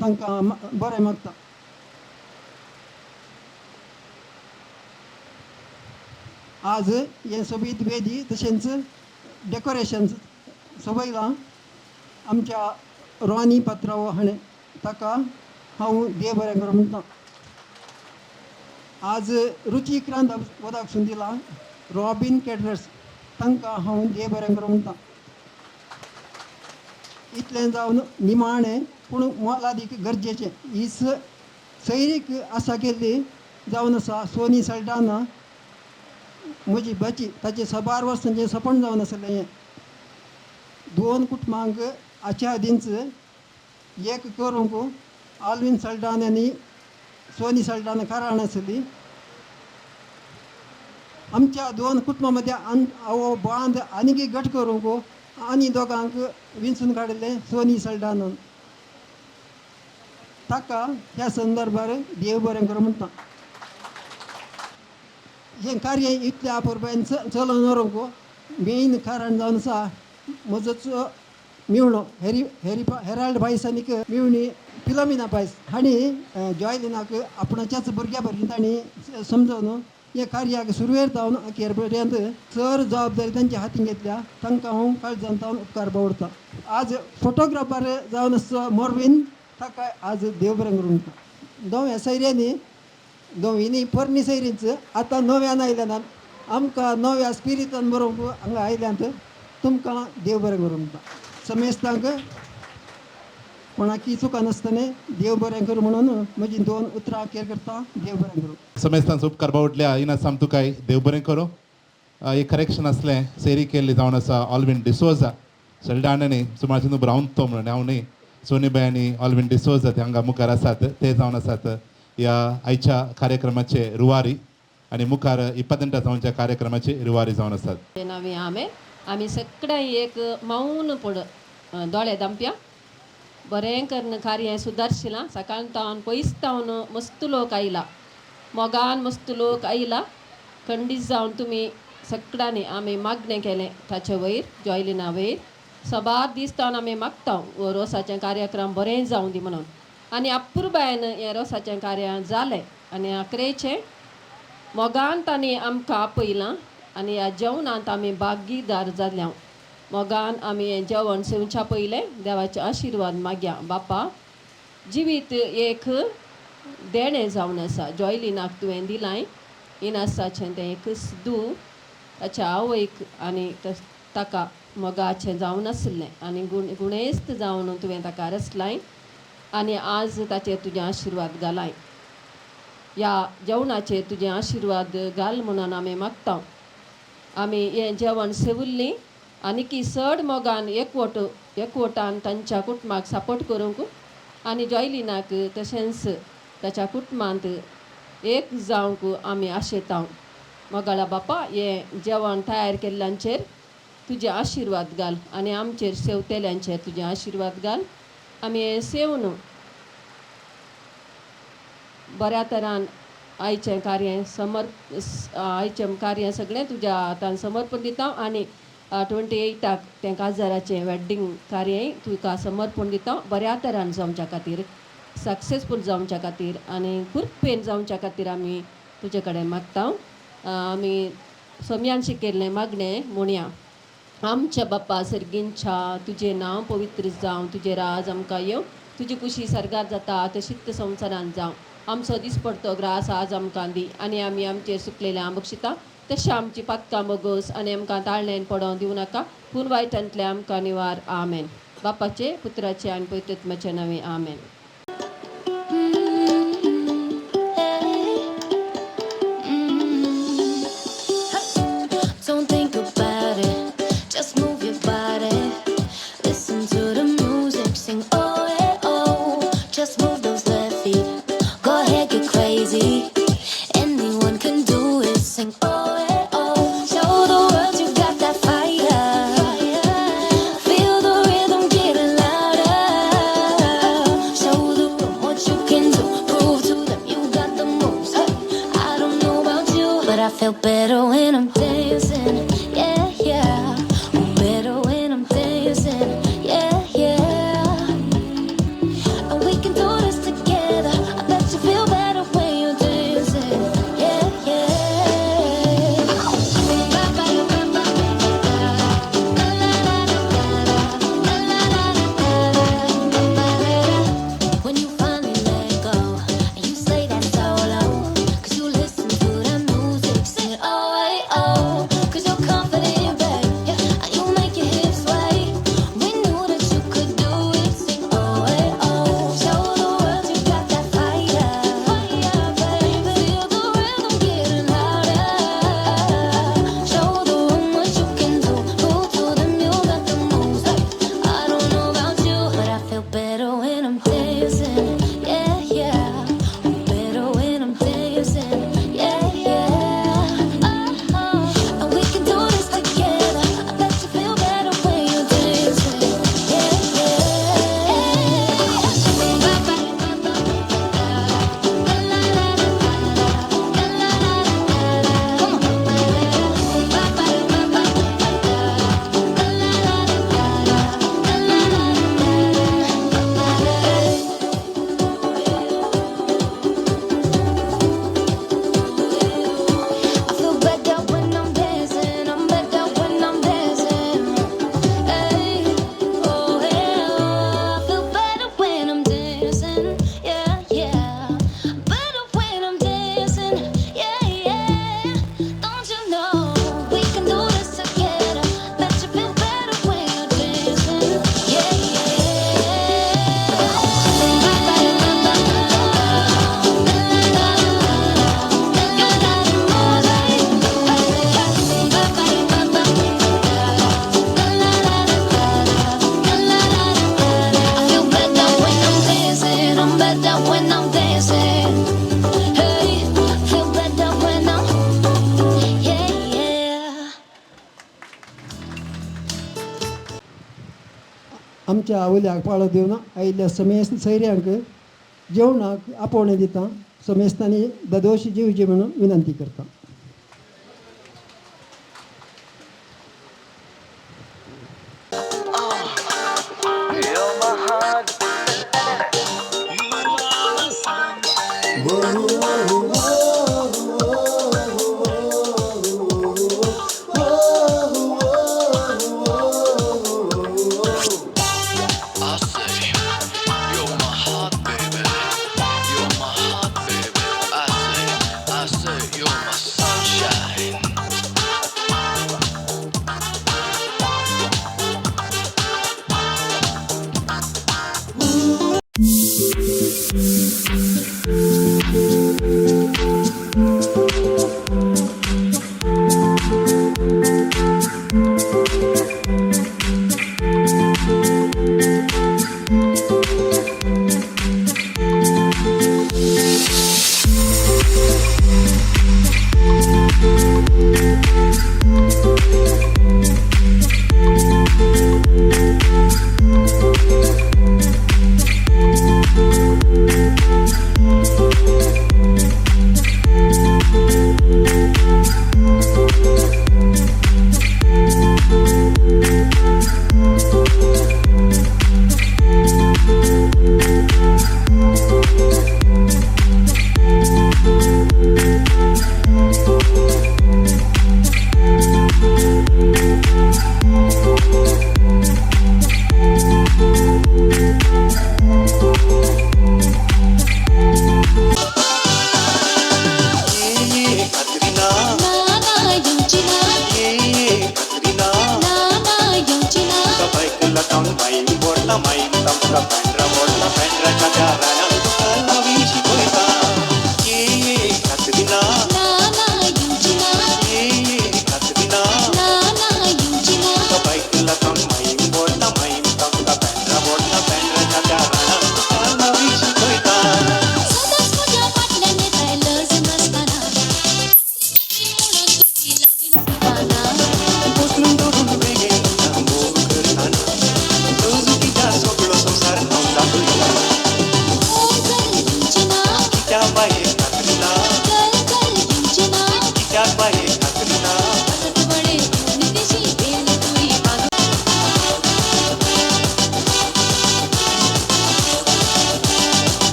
तांकां बरें मागता. आज हें सोबीत वेदी तशेंच डेकोरेशन सवयलां आमच्या रोनी पात्रांव हाणें ताका हांव देव बरें करूं म्हणटा. आज रुचिक्रांत वदाक सुंदिला रॉबिन कॅटरर्स तांकां हांव देव बरें करूं म्हणटा. इतलें जावन निमाणें पूण मोलादीक गरजेचें ही सैरीक आसा केल्ली जावन आसा सोनी सल्डाना म्हजी भाची ताचें साबार वर्सांचें सपन जावन आसलें. हें 2 कुटुंबांक आच्या दिनच एक करूंक आल्विन सल्डान आनी सोनी सल्डान कारण आसली. आमच्या 2 कुटुंबां मदीं हो बांद आनीक घट करूंक आनी दोगांक विंचून काडिल्लें सोनी सल्डानान. ताका ह्या संदर्भार देव बरें करूं म्हणटा. हें कार्य इतल्या पुरबायन चलोवन व्हरूंक मेन कारण जावन आसा म्हजोच मिवणो हेराल्ड भायस आनीक मिवणी फिलोमिना भायस हांणी जॉय लिनाक आपणाच्याच भुरग्या भशेन तांणी समजोवन हे कार्याक सुरवेर जावन अखेर पर्यंत चड जबाबदारी तांच्या हातीन घेतल्या. तांकां हांव काळजांत जावन उपकार बावडटा. आज फोटोग्राफर जावन आसचो मोरवीन ताका आज देव बरें करूं म्हणटा. दोव्या सैऱ्यांनी दोव्हींनी पोरणी सैरींच आतां नव्यान आयल्यान आमकां नव्या स्पिरितान बरोवंक हांगा आयल्यांत तुमकां देव बरें करूं म्हणटा. समेस्तांक कोणाकी चुका नासतना देव बरें करूं म्हणून म्हजी 2 उतरां अखेर करता. देव बरें करूं. समेस्तांचो उपकार बावडल्या इना साम तुकाय देव बरें करूं. एक करेक्शन असलें सेरी केल्ली जावन आसा ऑल्विन डिसोजा सल्डानांनी सुमारचे न्हू ब्रावन तो म्हणून हांव न्ही सोनीबाई आणि ऑलविन डिसोज ते हांगा मुखार आसात ते जावन आसात ह्या आयच्या कार्यक्रमाचे रुवारी आणि मुखार 22 जावनच्या कार्यक्रमाचे रुवारी जावन आसात. ते नावे आमी सगळ्यां एक मौन पड दोळे दामप्या बरें करन कार्य सुदारशिलां सकाळ तावन पयस तावन मस्त लोक आयला मोगान मस्त लोक आयला खंडीत जावन तुमी सगळ्यांनी आमी मागणें केलें ताचे वयर जॉयलिना वयर सबार दीस तावन आमी मागता रोसाचें कार्यक्रम बरें जावं दी म्हणून आनी अपुरबायन हें रोसाचें कार्य जालें आनी अकरेचें मोगान तांणी आमकां आपयलां आनी ह्या जेवणांत आमी भागीदार जाल्या मोगान आमी हें जेवण सेवच्या पयलें देवाचे आशिर्वाद मागया. बापा जिवीत एक देणें जावन आसा जॉयलिनाक तुवें दिलां इनासाचें तें एक सिद्धू ताच्या आवयक आनी ताका मोगाचें जावन आसलें आनी गुणेस्त जावन तुवें ताका रचलां आनी आज ताचेर तुजें आशिर्वाद घालाय. ह्या जेवणाचेर तुजें आशिर्वाद घाल म्हणून आमी मागता. आमी हें जेवण सेविल्लीं आनी की चड मोगान एकवटान तांच्या कुटुंबाक सपोर्ट करूंक आनी जॉयलिनाक तशेंच ताच्या कुटुंबांत एक जावंक आमी आशेता. मोगाळा बापा हें जेवण तयार केल्ल्यांचेर तुजें आशिर्वाद घाल आनी आमचेर सेवतेल्यांचेर तुजें आशिर्वाद घाल. आमी हें सेवन बऱ्या तरान आयचें कार्य आयचें कार्य सगळें तुज्या हातान समर्पण दिता आनी 28 तें काजाराचें वेडिंग कार्यय तुका समर्पण दिता बऱ्या तरान जावच्या खातीर सक्सेसफूल जावच्या खातीर आनी कुरपेन जावच्या खातीर आमी तुजे कडेन मागता. आमी सोम्यान शिकयल्लें मागणें म्हणया. आमच्या बाप्पा सर्गींच्या तुजें नांव पवित्र जावं तुजें राज आमकां येवं तुजी कुशी सरगार जाता तशीच संवसारांत जावं. आमचो दिसपडतो ग्रास आज आमकां दी आनी आमी आमचेर सुकलेलें बक्षिता तशें आमची पातकां बोगोस आनी आमकां ताळणेन पडोवं दिवं नाका पूण वायटांतले आमकां निवार. आमेन. बापाचे पुत्राचे आनी पवित्रात्म्याचे नांवे आमेन. Don't think about it, just move your body. Listen to the music, sing oh yeah oh. Just move those left feet, go ahead get crazy. Anyone can do it, sing oh yeah oh. Show the world you got that fire. Feel the rhythm getting louder. Show the room what you can do, prove to them you got the moves. I don't know about you, but I feel better when I'm dancing. Yeah, yeah. Better when I'm dancing. Yeah, yeah. And we can do this together. I bet you feel better when you're dancing. Yeah, yeah. When you finally let go and you say that solo, 'cause you listen to that music, sing oh, hey, oh. आमच्या आवल्याक पाळो दिवन आयिल्ल्या समेस्त सैऱ्यांक जेवणाक आपोवणें दिता. समेस्तांनी ददोशी जेवचे म्हणून विनंती करता.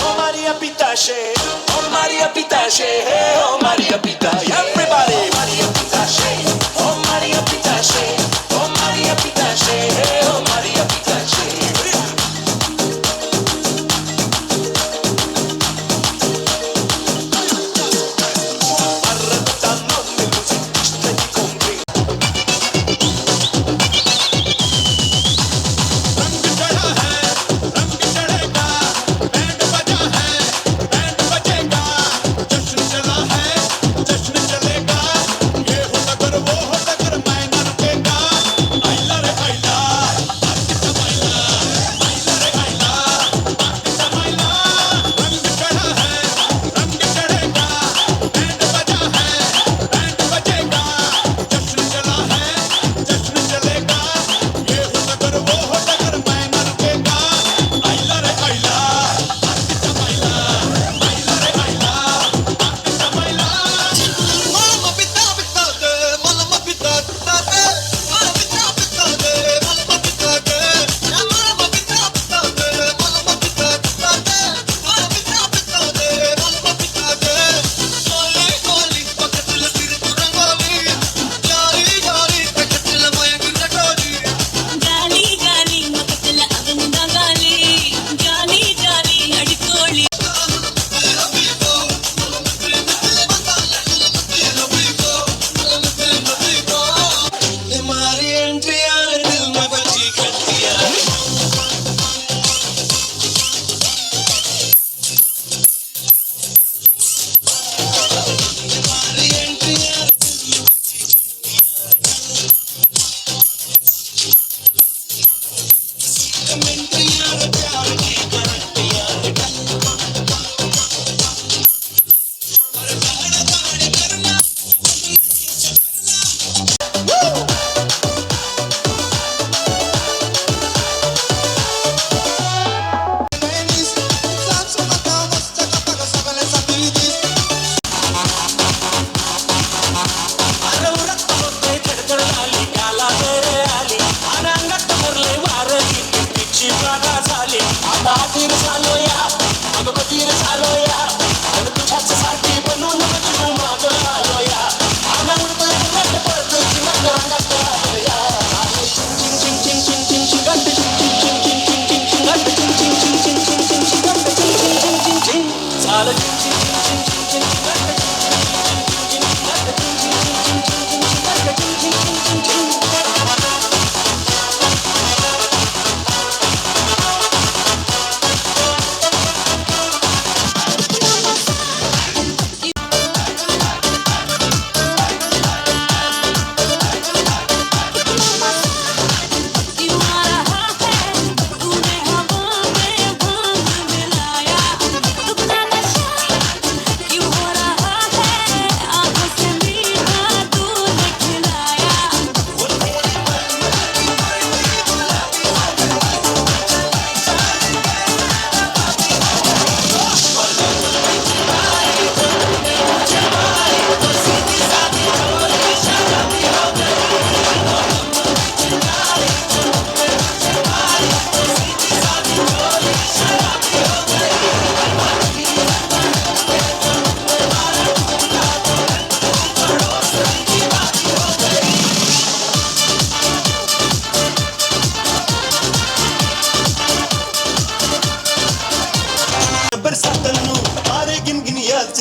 Oh Maria Pitache, oh Maria Pitache, hey, oh Maria Pitache, everybody, Maria Pitache, oh Maria Pitache, oh Maria Pitache, hey, oh Maria Pitache.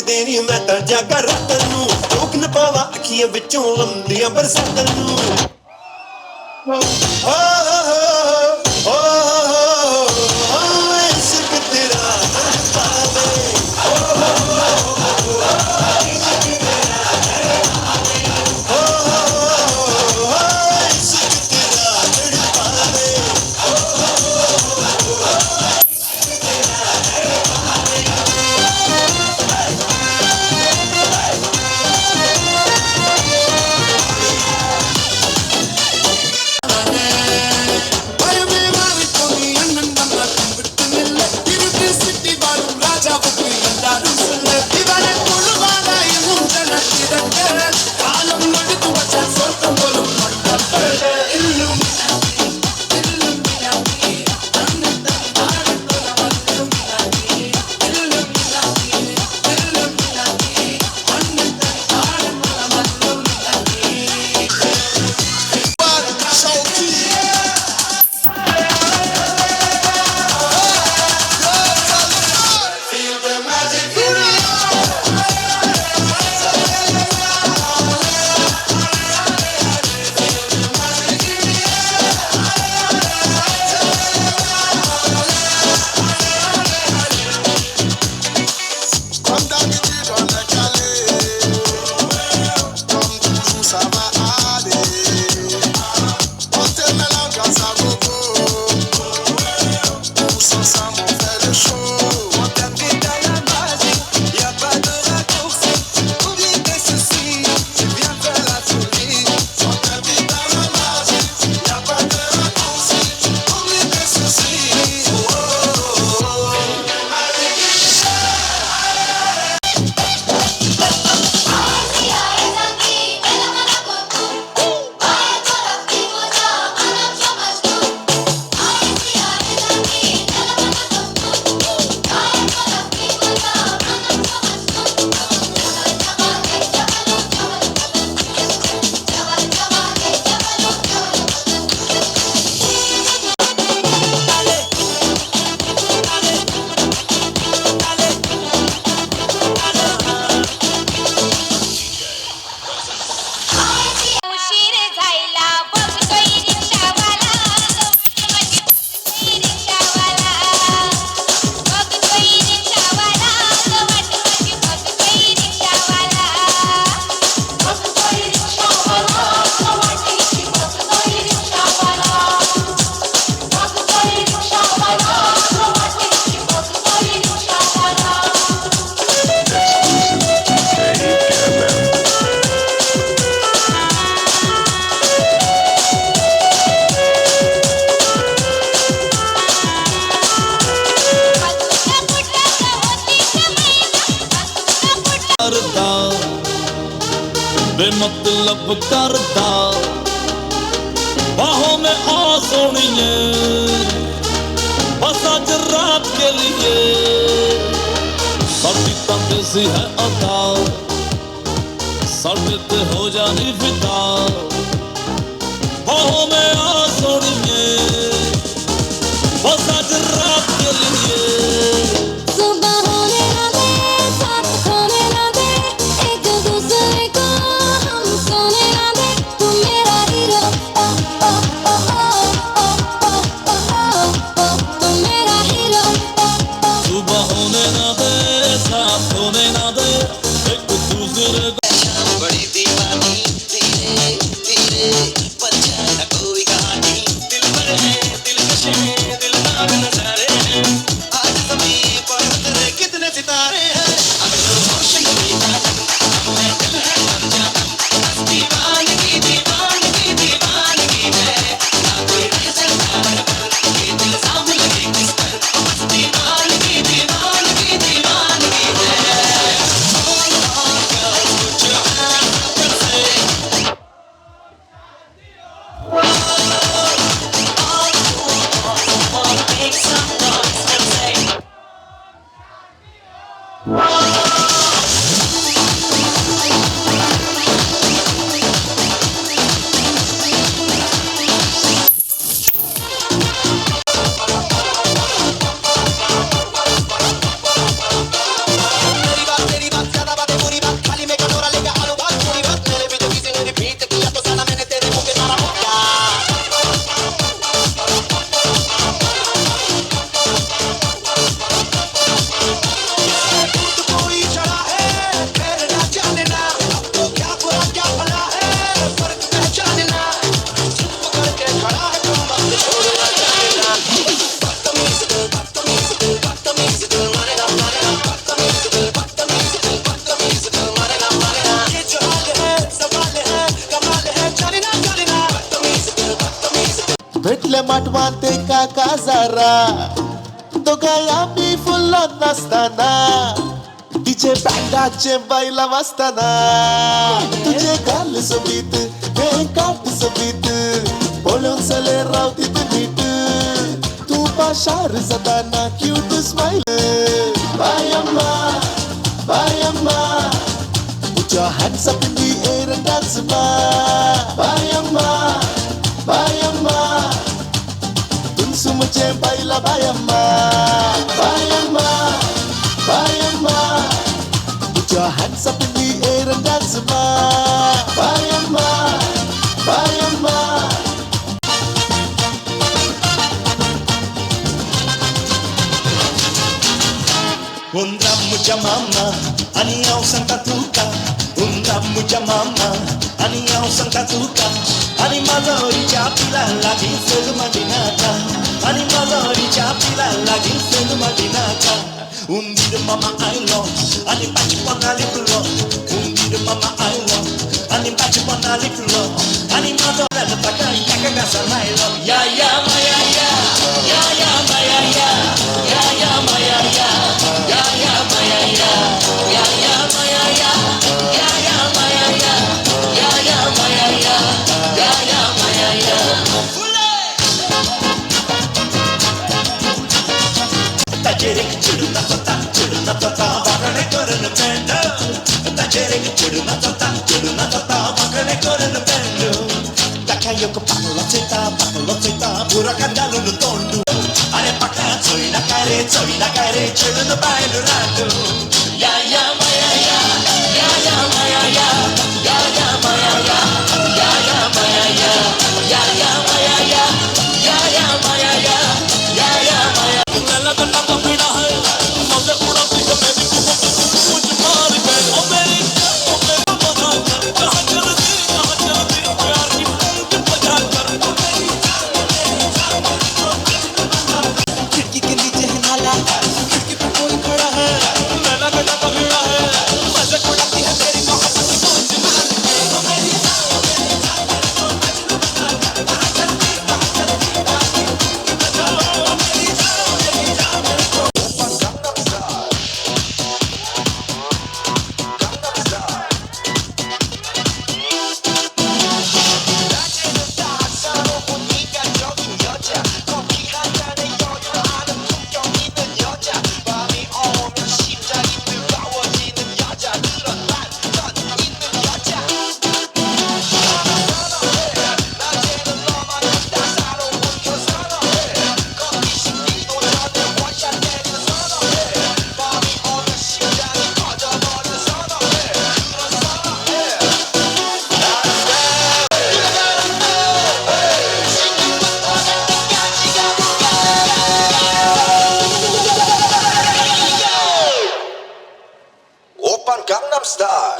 ਦੇਣੀ ਮੈਂ ਤਾਂ ਜਾਗਾ ਰਾਤ ਨੂੰ ਰੋਕ ਨਾ ਪਾਵਾਂ ਅੱਖੀਆਂ ਵਿੱਚੋਂ ਲੰਦੀਆਂ ਬਰਸਾਤਾਂ ਨੂੰ ਹੋ ਇਸ਼ਕ ਤੇਰਾ ਪਾਵੇ बेमतलब करता बाहों में आ सोनिए बस आज रात के लिए साड़ी तंग सी है अदा साड़े ते हो जानी फिदा बाहों में आ सोनिए बस आज रात के लिए सुबह होने वाले माटवान ते काका जारा दोगांय आमी फुल्लो नासतना तिचे बँडाचे बैला वाजताना तुझे गाल सोबीत हे काट सोबीत बोलून चले रावतीत नीट तू पाशार जाताना क्यूट स्माईल बायम्मा बायम्मा put your hands up in the air and dance ma bayamma tunsu mujhe baila bayamma put your hands up in the air and dance ma bayamma Undra mucha mama ani au santa tuka undra mucha mama ani au santa tuka ani mazori chapila lagi sel madinaka ani mazori chapila lagi sel madinaka undir mama I love ani pachi pona liplo undir mama I love ani pachi pona liplo ani mazora taka yaka samailo ya ya maya ya ya ya maya ya ya ya maya ya ya ya maya ya ya ya maya ya ya ya maya ya ya ya maya ya ya ya maya ya tajere chudna tata bagane karun pendo tajere chudna tata bagane karun pendo takayo ko paklo cheta pura kandalun tondu are pakka choina kare chudna bailu ratu ya ya maya ya ya ya maya ya ya ya maya ya ya ya maya ya ya ya maya ya ya ya maya ya ya ya maya nalla ganda papida hai mose uda pika mein bhi kuch maar gaye o meri bata kahan chalti pyar ki phunk bajha kar खिड़की के नीचे है नाला खिड़की पे कोई खड़ा है नैना गंदा पकड़ा है मजाक उड़ाती है तेरी मोहब्बत की पूंछ मार के ओ मेरी Open Gangnam Style.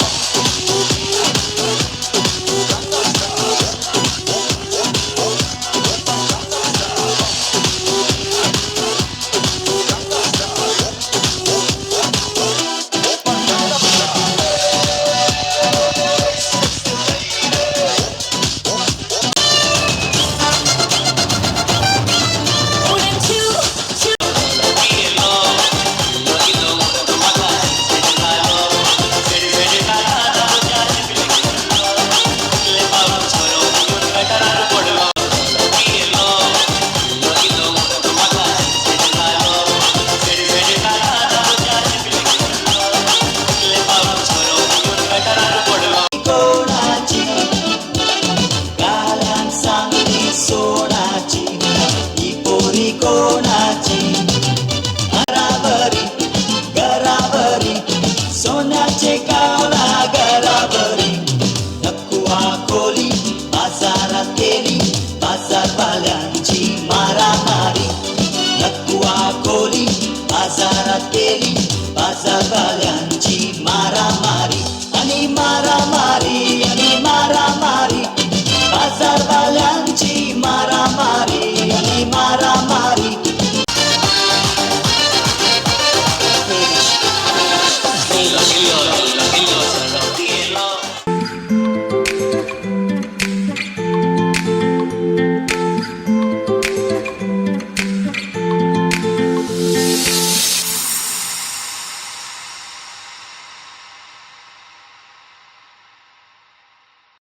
बाजारवाल्यांची मारामारी आणि मारामारी